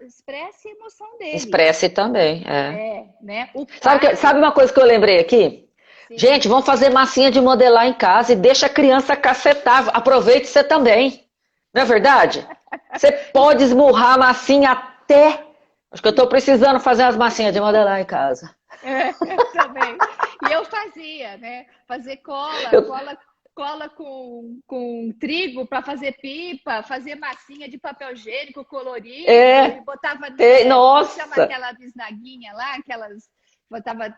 B: expresse a emoção dele.
C: Expresse também. É.
B: Né? O
C: Sabe
B: pai,
C: uma coisa que eu lembrei aqui?
B: sim,
C: Gente, vamos fazer massinha de modelar em casa e deixa a criança cacetar. Aproveite você também. Não é verdade? Você pode esmurrar a massinha até. Acho que eu estou precisando fazer umas massinhas de modelar em casa.
B: eu também. E eu fazia, né? Fazer cola,
C: Eu-
B: cola com trigo para fazer pipa, fazer massinha de papel higiênico colorido e
C: é,
B: botava, como chama
C: nossa.
B: aquela bisnaguinha lá, aquelas botava,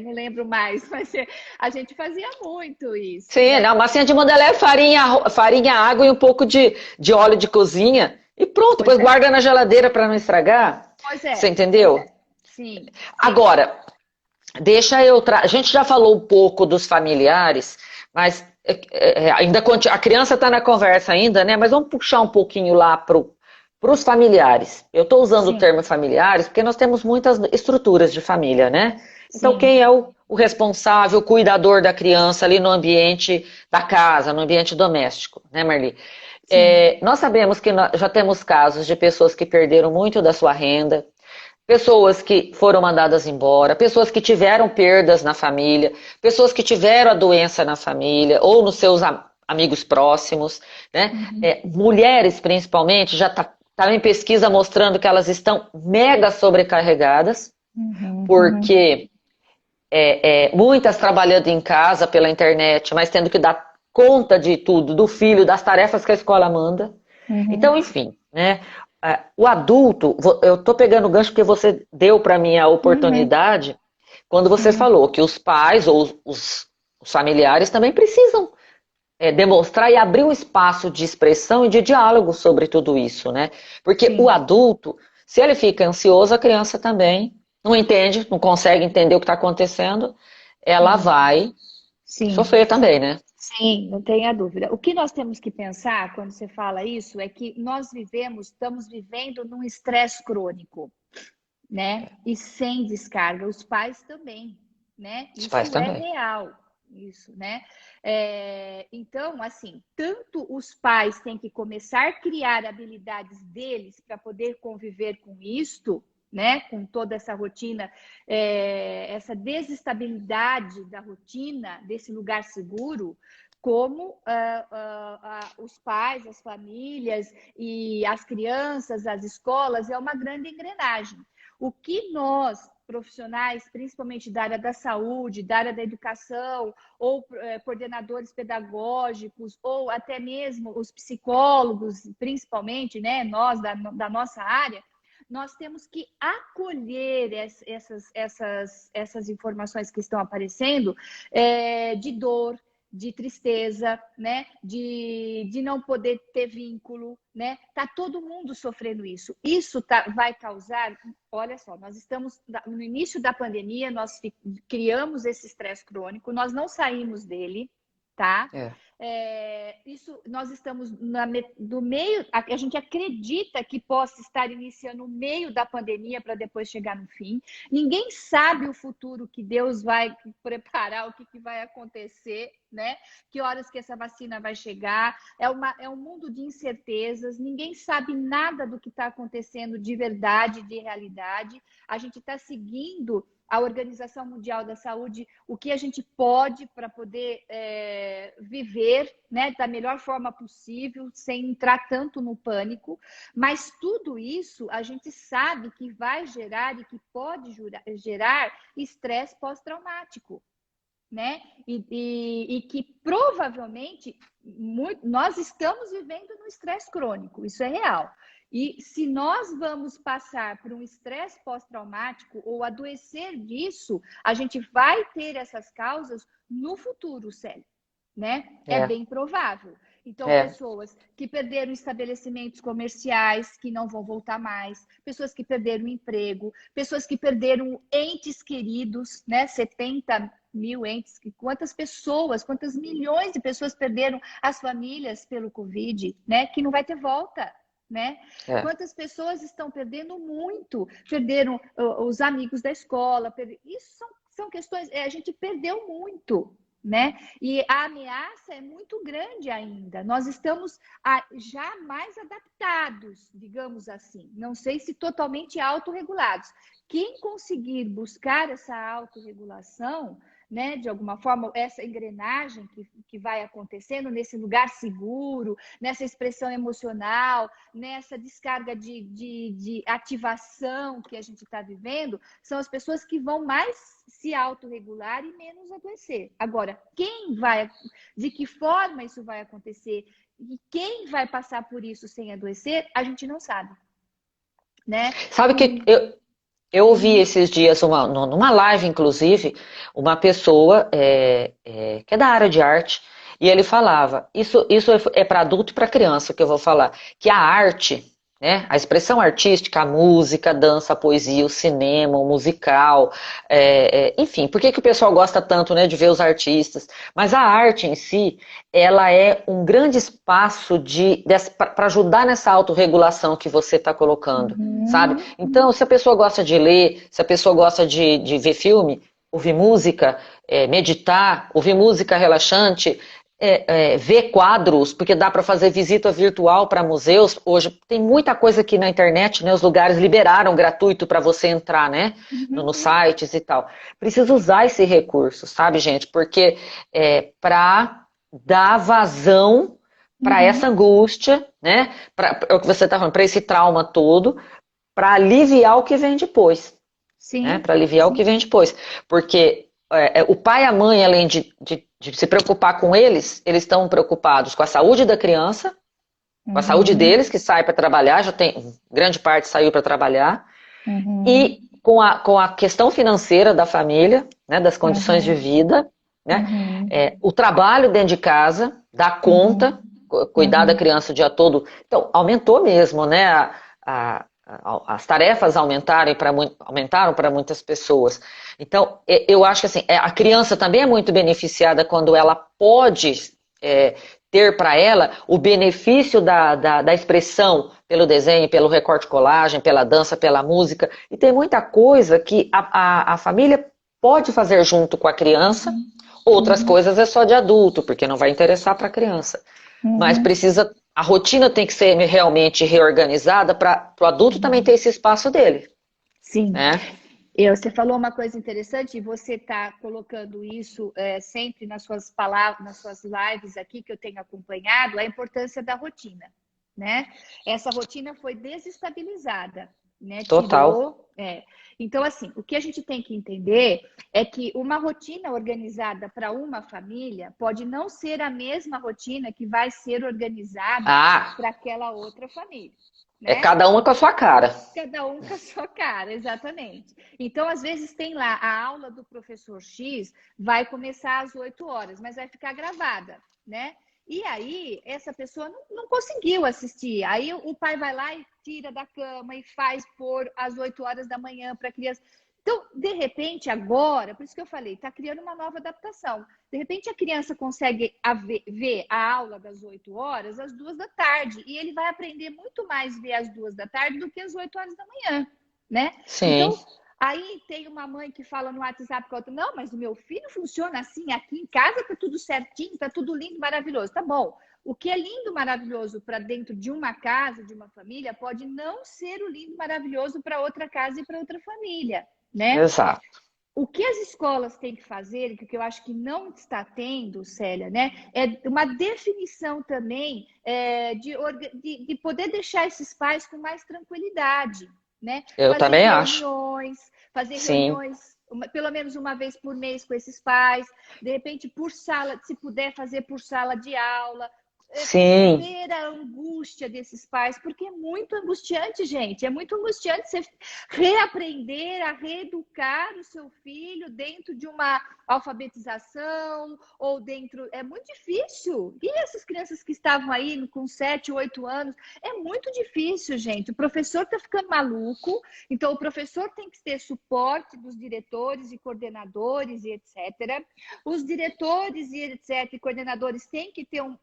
B: não lembro mais, mas a gente fazia muito isso,
C: Sim,
B: né?
C: não, massinha de modelar é farinha, farinha, água e um pouco de óleo de cozinha. E pronto,
B: Pois
C: depois
B: é,
C: guarda na geladeira para não estragar.
B: pois
C: Você
B: é, pois
C: entendeu?
B: é. Sim, sim.
C: Agora, deixa eu. A gente já falou um pouco dos familiares, mas a criança está na conversa ainda, né? Mas vamos puxar um pouquinho lá para os familiares. Eu estou usando o
B: Sim,
C: termo familiares porque nós temos muitas estruturas de família, né? Então,
B: sim,
C: quem é o responsável, o cuidador da criança ali no ambiente da casa, no ambiente doméstico, né, Marli?
B: sim.
C: Nós sabemos que nós já temos casos de pessoas que perderam muito da sua renda, pessoas que foram mandadas embora, pessoas que tiveram perdas na família, pessoas que tiveram a doença na família ou nos seus amigos próximos, né?
B: Uhum,
C: Mulheres, principalmente, já tá em pesquisa mostrando que elas estão mega sobrecarregadas,
B: uhum, uhum,
C: porque muitas trabalhando em casa pela internet, mas tendo que dar conta de tudo, do filho, das tarefas que a escola manda. Então,
B: uhum,
C: enfim, né? O adulto, eu estou pegando o gancho porque você deu para mim a
B: uhum,
C: oportunidade quando você
B: uhum.
C: falou que os pais ou os familiares também precisam demonstrar e abrir um espaço de expressão e de diálogo sobre tudo isso, né? Porque o
B: Sim,
C: adulto, se ele fica ansioso, a criança também não entende, não consegue entender o que está acontecendo, ela
B: sim,
C: vai
B: sim,
C: sofrer também, né?
B: sim, não tenha dúvida. O que nós temos que pensar quando você fala isso é que estamos vivendo num estresse crônico, né? E sem descarga. Os pais também, né?
C: Os pais
B: Isso é
C: também.
B: real, isso, né? Então, assim, tanto os pais têm que começar a criar habilidades deles para poder conviver com isto, né? Com toda essa rotina, essa desestabilidade da rotina, desse lugar seguro, como os pais, as famílias e as crianças, as escolas, é uma grande engrenagem. O que nós, profissionais, principalmente da área da saúde, da área da educação, ou coordenadores pedagógicos, ou até mesmo os psicólogos, principalmente, né, nós da nossa área, nós temos que acolher essas informações que estão aparecendo de dor, de tristeza, né? De não poder ter vínculo, né? Tá todo mundo sofrendo isso. Isso vai causar, olha só, nós estamos no início da pandemia, nós criamos esse estresse crônico, nós não saímos dele, tá? Isso, nós estamos do meio, a gente acredita que possa estar iniciando no meio da pandemia para depois chegar no fim. Ninguém sabe o futuro que Deus vai preparar, o que vai acontecer, né? Que horas que essa vacina vai chegar. É um mundo de incertezas, ninguém sabe nada do que está acontecendo de verdade, de realidade. A gente está seguindo a Organização Mundial da Saúde, o que a gente pode para poder viver, né, da melhor forma possível, sem entrar tanto no pânico. Mas tudo isso a gente sabe que vai gerar e que pode gerar estresse pós-traumático, né? E que provavelmente nós estamos vivendo no estresse crônico, isso é real. E se nós vamos passar por um estresse pós-traumático ou adoecer disso, a gente vai ter essas causas no futuro, Célia, né? É bem provável. Então, pessoas que perderam estabelecimentos comerciais, que não vão voltar mais, pessoas que perderam emprego, pessoas que perderam entes queridos, né? 70 mil entes, quantas pessoas, quantas milhões de pessoas perderam as famílias pelo Covid, né? Que não vai ter volta. Né? Quantas pessoas estão perdendo muito, perderam os amigos da escola, isso são questões, a gente perdeu muito, né? E a ameaça é muito grande ainda. Nós estamos já mais adaptados, digamos assim, não sei se totalmente autorregulados. Quem conseguir buscar essa autorregulação, né, de alguma forma, essa engrenagem que vai acontecendo nesse lugar seguro, nessa expressão emocional, nessa descarga de ativação que a gente está vivendo, são as pessoas que vão mais se autorregular e menos adoecer. Agora, de que forma isso vai acontecer e quem vai passar por isso sem adoecer, a gente não sabe. Né?
C: Sabe que eu ouvi esses dias, numa live, inclusive, uma pessoa que é da área de arte, e ele falava, isso é para adulto e para criança que eu vou falar, que a arte, né, a expressão artística, a música, a dança, a poesia, o cinema, o musical, enfim, por que o pessoal gosta tanto, né, de ver os artistas? Mas a arte em si, ela é um grande espaço para ajudar nessa autorregulação que você está colocando, sabe? Então, se a pessoa gosta de ler, se a pessoa gosta de ver filme, ouvir música, meditar, ouvir música relaxante, ver quadros, porque dá para fazer visita virtual para museus. Hoje tem muita coisa aqui na internet, né? Os lugares liberaram gratuito para você entrar, né? Nos sites e tal. Precisa usar esse recurso, sabe, gente? Porque para dar vazão para essa angústia, né? É o que você está falando, para esse trauma todo, para aliviar o que vem depois.
B: Sim.
C: Né? Para aliviar o que vem depois. Porque o pai e a mãe, além de se preocupar com eles estão preocupados com a saúde da criança, com a saúde deles, que sai para trabalhar, já tem grande parte saiu para trabalhar, e com a questão financeira da família, né, das condições de vida, né, o trabalho dentro de casa, dar conta, cuidar da criança o dia todo. Então, aumentou mesmo, né, as tarefas aumentaram para muitas pessoas. Então, eu acho que assim, a criança também é muito beneficiada quando ela pode ter para ela o benefício da expressão pelo desenho, pelo recorte colagem, pela dança, pela música. E tem muita coisa que a família pode fazer junto com a criança, outras coisas é só de adulto, porque não vai interessar para a criança. Mas a rotina tem que ser realmente reorganizada para o adulto também ter esse espaço dele.
B: Sim.
C: Né?
B: Você falou uma coisa interessante e você está colocando isso sempre nas suas palavras, nas suas lives aqui que eu tenho acompanhado, a importância da rotina, né? Essa rotina foi desestabilizada, né?
C: Total.
B: Então, assim, o que a gente tem que entender é que uma rotina organizada para uma família pode não ser a mesma rotina que vai ser organizada para aquela outra família.
C: É
B: né?
C: cada uma com a sua cara.
B: Cada um com a sua cara, exatamente. Então, às vezes, tem lá a aula do professor X, vai começar às 8 horas, mas vai ficar gravada, né? E aí, essa pessoa não conseguiu assistir. Aí o pai vai lá e tira da cama e faz por às 8 horas da manhã para a criança. Então, de repente, agora, por isso que eu falei, está criando uma nova adaptação. De repente, a criança consegue ver a aula das 8 horas às 2 da tarde. E ele vai aprender muito mais ver às 2 da tarde do que às 8 horas da manhã, né?
C: Sim.
B: Então, aí tem uma mãe que fala no WhatsApp com a outra, não, mas o meu filho funciona assim, aqui em casa tá tudo certinho, tá tudo lindo, maravilhoso. Tá bom. O que é lindo, maravilhoso para dentro de uma casa, de uma família, pode não ser o lindo, maravilhoso para outra casa e para outra família, né?
C: Exato.
B: O que as escolas têm que fazer, que eu acho que não está tendo, Célia, né, é uma definição também de poder deixar esses pais com mais tranquilidade, né?
C: Eu também acho.
B: Fazer
C: Sim.
B: reuniões pelo menos uma vez por mês com esses pais, de repente por sala, se puder fazer por sala de aula,
C: Sim.
B: ver a angústia desses pais, porque é muito angustiante, gente. É muito angustiante você reaprender a reeducar o seu filho dentro de uma alfabetização ou dentro. É muito difícil. E essas crianças que estavam aí com 7, 8 anos, é muito difícil, gente. O professor está ficando maluco, então o professor tem que ter suporte dos diretores e coordenadores e etc. Os diretores e etc. e coordenadores têm que ter um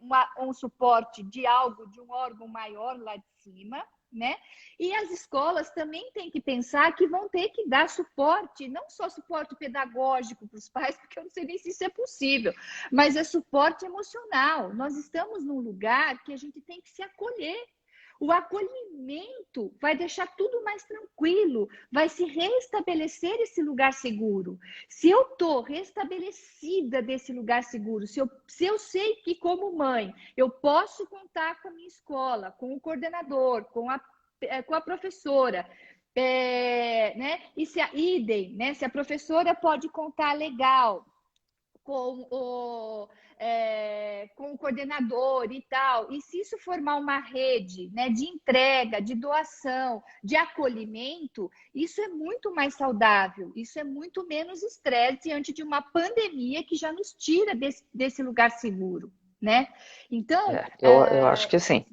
B: suporte de algo, de um órgão maior lá de cima, né? E as escolas também têm que pensar que vão ter que dar suporte, não só suporte pedagógico para os pais, porque eu não sei nem se isso é possível, mas é suporte emocional. Nós estamos num lugar que a gente tem que se acolher. O acolhimento vai deixar tudo mais tranquilo, vai se restabelecer esse lugar seguro. Se eu estou restabelecida desse lugar seguro, se eu sei que, como mãe, eu posso contar com a minha escola, com o coordenador, com a professora, né? E se a idem, né? Se a professora pode contar legal com o coordenador e tal. E se isso formar uma rede, né, de entrega, de doação, de acolhimento, isso é muito mais saudável, isso é muito menos estresse diante de uma pandemia que já nos tira desse lugar seguro, né? Então,
C: eu acho que sim.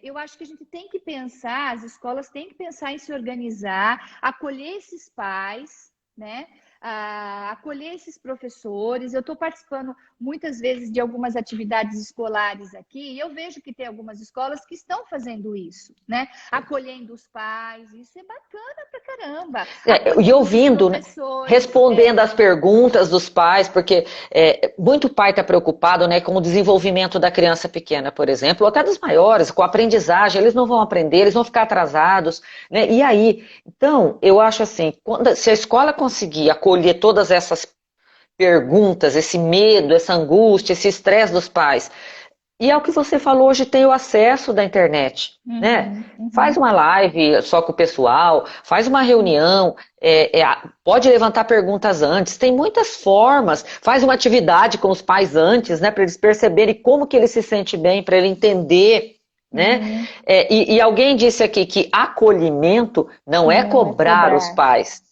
B: eu acho que a gente tem que pensar, as escolas têm que pensar em se organizar, acolher esses pais, né? Acolher esses professores. Eu estou participando muitas vezes de algumas atividades escolares aqui e eu vejo que tem algumas escolas que estão fazendo isso, né? Acolhendo os pais, isso é bacana pra caramba.
C: E ouvindo, né? Respondendo as perguntas dos pais, porque muito pai está preocupado, né, com o desenvolvimento da criança pequena, por exemplo, ou até dos maiores, com a aprendizagem, eles não vão aprender, eles vão ficar atrasados, né? E aí, então, eu acho assim, se a escola conseguir acolher todas essas perguntas, esse medo, essa angústia, esse estresse dos pais. E é o que você falou, hoje tem o acesso da internet, né? Faz uma live só com o pessoal, faz uma reunião, pode levantar perguntas antes, tem muitas formas, faz uma atividade com os pais antes, né? Para eles perceberem como que ele se sente bem, para ele entender, né? E alguém disse aqui que acolhimento não é cobrar os pais.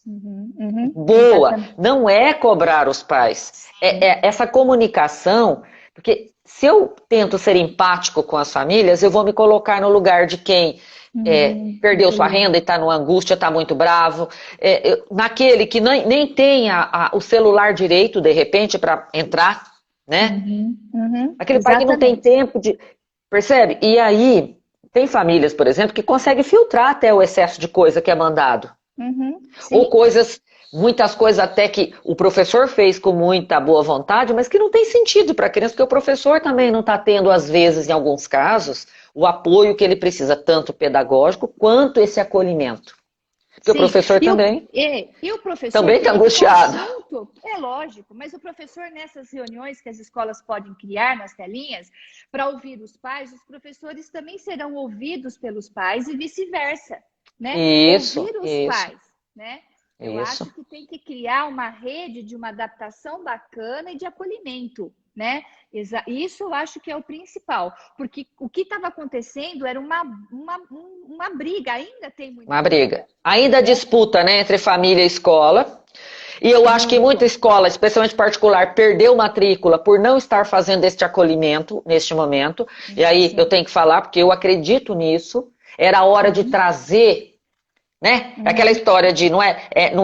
C: Boa, exatamente. Não é cobrar os pais. É essa comunicação, porque se eu tento ser empático com as famílias, eu vou me colocar no lugar de quem perdeu sua renda e está numa angústia, está muito bravo, naquele que nem tem o celular direito, de repente, para entrar, né? Aquele pai que não tem tempo de... Percebe? E aí, tem famílias, por exemplo, que conseguem filtrar até o excesso de coisa que é mandado. Ou muitas coisas até que o professor fez com muita boa vontade, mas que não tem sentido para a criança, porque o professor também não está tendo, às vezes, em alguns casos, o apoio que ele precisa, tanto pedagógico quanto esse acolhimento. Porque o professor também
B: o professor
C: também está angustiado.
B: É lógico, mas o professor, nessas reuniões que as escolas podem criar nas telinhas, para ouvir os pais, os professores também serão ouvidos pelos pais e vice-versa, né? Ouvir os pais, né? Eu acho que tem que criar uma rede de uma adaptação bacana e de acolhimento, né? Isso eu acho que é o principal, porque o que estava acontecendo era uma briga, ainda tem muita
C: Uma briga. Ainda disputa, né, entre família e escola. E eu acho que muita escola, especialmente particular, perdeu matrícula por não estar fazendo este acolhimento neste momento. E aí eu tenho que falar, porque eu acredito nisso. Era hora de trazer, né? Aquela história de não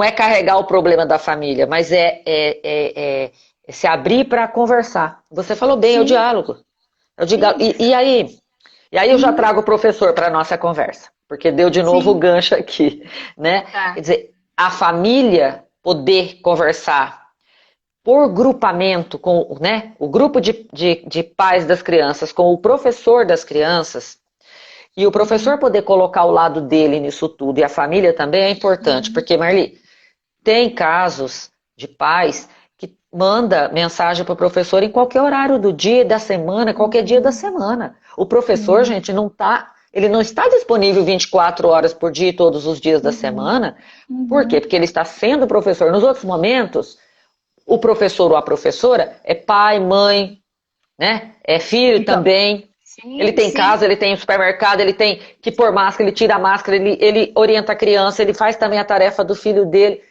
C: é carregar o problema da família, mas é se abrir para conversar. Você falou bem, é o diálogo. E aí eu já trago o professor para a nossa conversa, porque deu de novo o gancho aqui, né?
B: Tá.
C: Quer dizer, a família poder conversar por grupamento com, né, o grupo de pais das crianças com o professor das crianças, e o professor poder colocar o lado dele nisso tudo, e a família também é importante, porque, Marli, tem casos de pais que manda mensagem para o professor em qualquer horário do dia, da semana, qualquer dia da semana. O professor, gente, ele não está disponível 24 horas por dia, todos os dias da semana. Por quê? Porque ele está sendo professor. Nos outros momentos, o professor ou a professora é pai, mãe, né? É filho também. Ele tem casa, ele tem supermercado, ele tem que pôr máscara, ele tira a máscara, ele orienta a criança, ele faz também a tarefa do filho dele.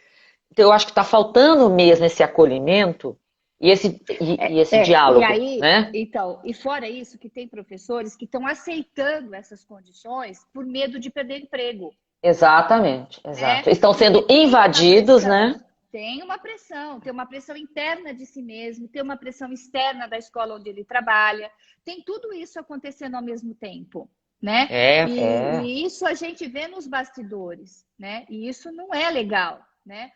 C: Então, eu acho que está faltando mesmo esse acolhimento e esse diálogo,
B: e aí,
C: né?
B: então, e fora isso, que tem professores que estão aceitando essas condições por medo de perder emprego.
C: Exatamente, exato. Estão sendo
B: Porque tem uma
C: invadidos,
B: pressão,
C: né?
B: Tem uma pressão interna de si mesmo, tem uma pressão externa da escola onde ele trabalha, tem tudo isso acontecendo ao mesmo tempo, né? E isso a gente vê nos bastidores, né? E isso não é legal, né?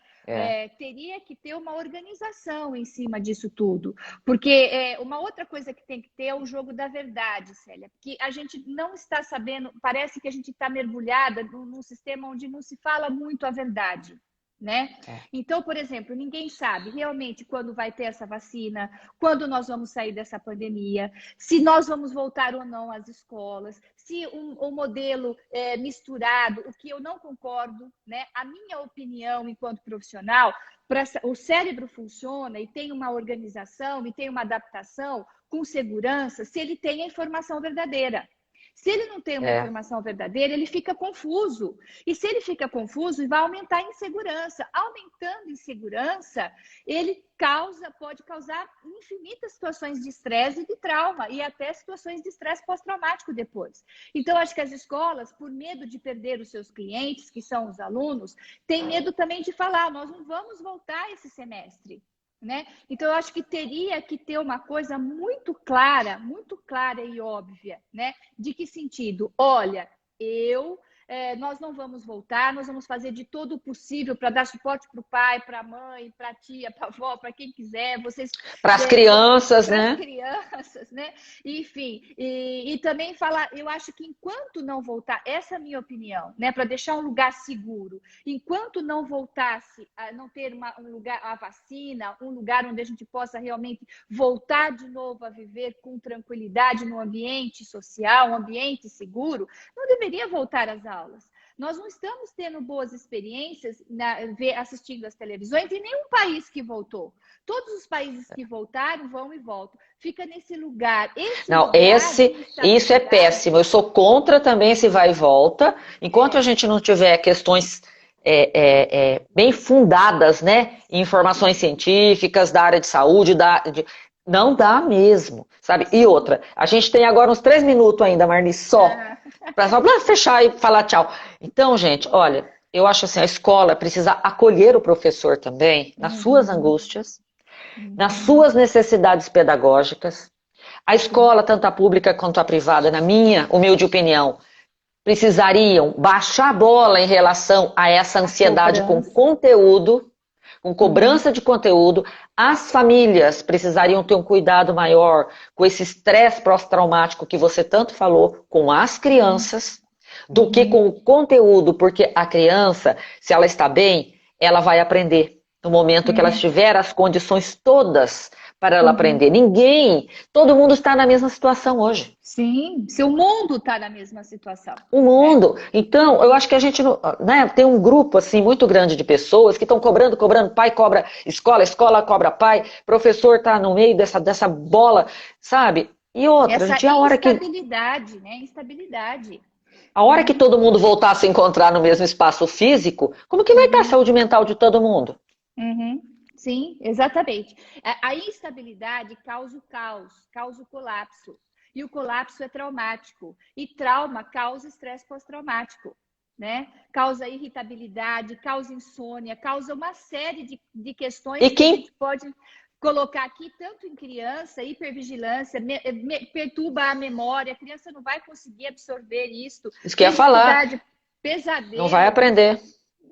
B: Teria que ter uma organização em cima disso tudo. Porque uma outra coisa que tem que ter é o jogo da verdade, Célia. Porque a gente não está sabendo, parece que a gente está mergulhada num sistema onde não se fala muito a verdade. Né? Então, por exemplo, ninguém sabe realmente quando vai ter essa vacina, quando nós vamos sair dessa pandemia, se nós vamos voltar ou não às escolas, se o modelo é misturado, o que eu não concordo, né? A minha opinião enquanto profissional, o cérebro funciona e tem uma organização e tem uma adaptação com segurança se ele tem a informação verdadeira. Se ele não tem uma informação verdadeira, ele fica confuso. E se ele fica confuso, vai aumentar a insegurança. Aumentando a insegurança, ele pode causar infinitas situações de estresse e de trauma, e até situações de estresse pós-traumático depois. Então, acho que as escolas, por medo de perder os seus clientes, que são os alunos, têm medo também de falar, nós não vamos voltar esse semestre. Né? Então, eu acho que teria que ter uma coisa muito clara e óbvia, né? De que sentido? Olha, nós não vamos voltar, nós vamos fazer de todo o possível para dar suporte para o pai, para a mãe, para a tia, para a avó, para quem quiser.
C: Para as crianças, né?
B: Para as crianças, né? Enfim, e também falar, eu acho que enquanto não voltar, essa é a minha opinião, né? Para deixar um lugar seguro, enquanto não voltasse a não ter um lugar, a vacina, um lugar onde a gente possa realmente voltar de novo a viver com tranquilidade no ambiente social, um ambiente seguro, não deveria voltar às aulas. Nós não estamos tendo boas experiências assistindo às televisões em nenhum país que voltou. Todos os países que voltaram vão e voltam. Fica nesse lugar.
C: Isso é péssimo. Eu sou contra também esse vai e volta. Enquanto a gente não tiver questões bem fundadas, né, em informações científicas da área de saúde, não dá mesmo, sabe? E outra, a gente tem agora uns 3 minutos ainda, Marli, só para fechar e falar tchau. Então, gente, olha, eu acho assim, a escola precisa acolher o professor também nas suas angústias, nas suas necessidades pedagógicas. A escola, tanto a pública quanto a privada, na minha humilde opinião, precisariam baixar a bola em relação a essa ansiedade com conteúdo, com cobrança de conteúdo. As famílias precisariam ter um cuidado maior com esse estresse pós-traumático que você tanto falou com as crianças, do que com o conteúdo, porque a criança, se ela está bem, ela vai aprender no momento que ela tiver as condições todas para ela aprender. Ninguém, todo mundo está na mesma situação hoje.
B: Sim, se o mundo está na mesma situação.
C: O mundo. Então, eu acho que a gente, né, tem um grupo assim muito grande de pessoas que estão cobrando, pai cobra escola, escola cobra pai, professor está no meio dessa bola, sabe? E outra,
B: Essa
C: gente, a hora que
B: instabilidade, né? Instabilidade.
C: a hora que todo mundo voltar a se encontrar no mesmo espaço físico, como que vai estar a saúde mental de todo mundo?
B: Uhum. Sim, exatamente. A instabilidade causa o caos, causa o colapso. E o colapso é traumático. E trauma causa estresse pós-traumático, né? Causa irritabilidade, causa insônia, causa uma série de questões
C: E
B: que a
C: quem
B: gente pode colocar aqui, tanto em criança, hipervigilância, perturba a memória, a criança não vai conseguir absorver isso,
C: isso que ia falar,
B: dificuldade,
C: não vai
B: pesadelo.
C: aprender.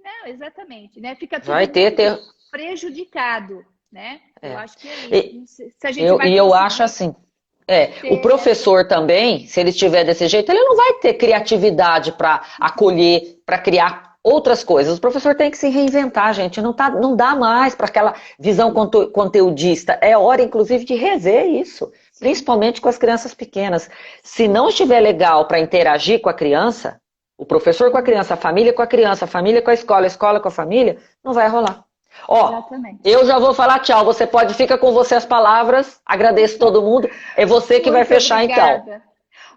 B: Não, exatamente, né? Fica tudo
C: Vai ter,
B: muito prejudicado, né? Eu
C: é.
B: acho que é
C: E
B: isso. Se a gente vai
C: eu acho
B: conseguir
C: assim, o
B: ter
C: professor também, se ele estiver desse jeito, ele não vai ter criatividade para acolher, para criar outras coisas. O professor tem que se reinventar, gente. Não dá mais para aquela visão conteudista. É hora, inclusive, de rever isso, principalmente com as crianças pequenas. Se não estiver legal para interagir com a criança, o professor com a criança, a família com a escola com a família, não vai rolar. Ó,
B: exatamente.
C: eu já vou falar tchau. Você pode, fica com você as palavras. Agradeço todo mundo. É você que vai
B: Muito
C: fechar então.
B: obrigada.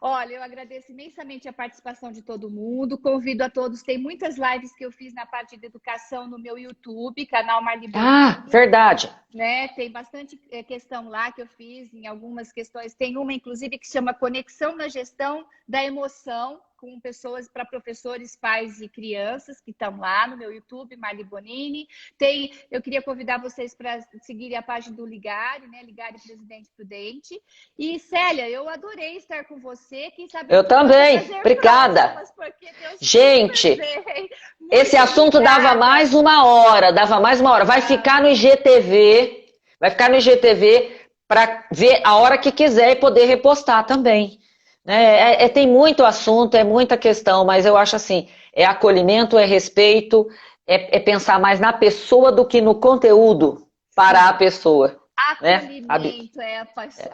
B: Olha, eu agradeço imensamente a participação de todo mundo. Convido a todos. Tem muitas lives que eu fiz na parte de educação no meu YouTube, canal Marli Bonini.
C: Ah, verdade.
B: Né? Tem bastante questão lá que eu fiz em algumas questões. Tem uma, inclusive, que chama Conexão na Gestão da Emoção, com pessoas para professores, pais e crianças que estão lá no meu YouTube, Marli Bonini. Eu queria convidar vocês para seguirem a página do Ligare, né? Ligare Presidente Prudente. E, Célia, eu adorei estar com você. Quem sabe
C: Eu também. Obrigada.
B: Próximas, porque Deus
C: gente, esse assunto dava mais uma hora, Vai ficar no IGTV, para ver a hora que quiser e poder repostar também. Né? Tem muito assunto, é muita questão, mas eu acho assim, é acolhimento, é respeito, é pensar mais na pessoa do que no conteúdo para a pessoa.
B: Acolhimento, né?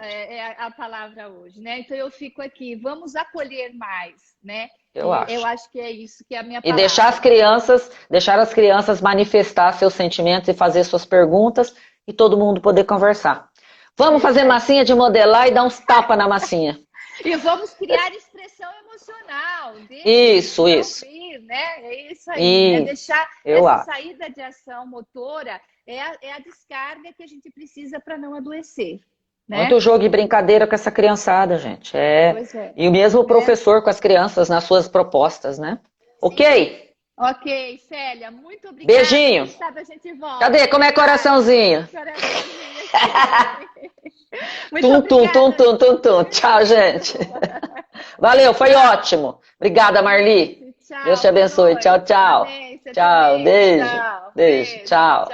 B: É a palavra hoje, né? Então eu fico aqui, vamos acolher mais, né? Eu acho que é isso que é a minha palavra.
C: E deixar as crianças manifestar seus sentimentos e fazer suas perguntas e todo mundo poder conversar. Vamos fazer massinha de modelar e dar uns tapas na massinha.
B: E vamos criar expressão emocional.
C: Isso.
B: Ouvir, né? É isso aí. Né? Deixar essa saída de ação motora é a descarga que a gente precisa para não adoecer. Né?
C: Muito jogo e brincadeira com essa criançada, gente.
B: Pois é.
C: E o mesmo professor com as crianças nas suas propostas, né? Sim. Ok?
B: Ok, Célia, muito obrigada.
C: Beijinho.
B: A gente volta.
C: Cadê? Como é coraçãozinho? Tum. Tchau, gente. Valeu, foi ótimo. Obrigada, Marli.
B: Tchau,
C: Deus te abençoe. Tchau.
B: Amém,
C: tchau, beijo.
B: Beijo.
C: Tchau.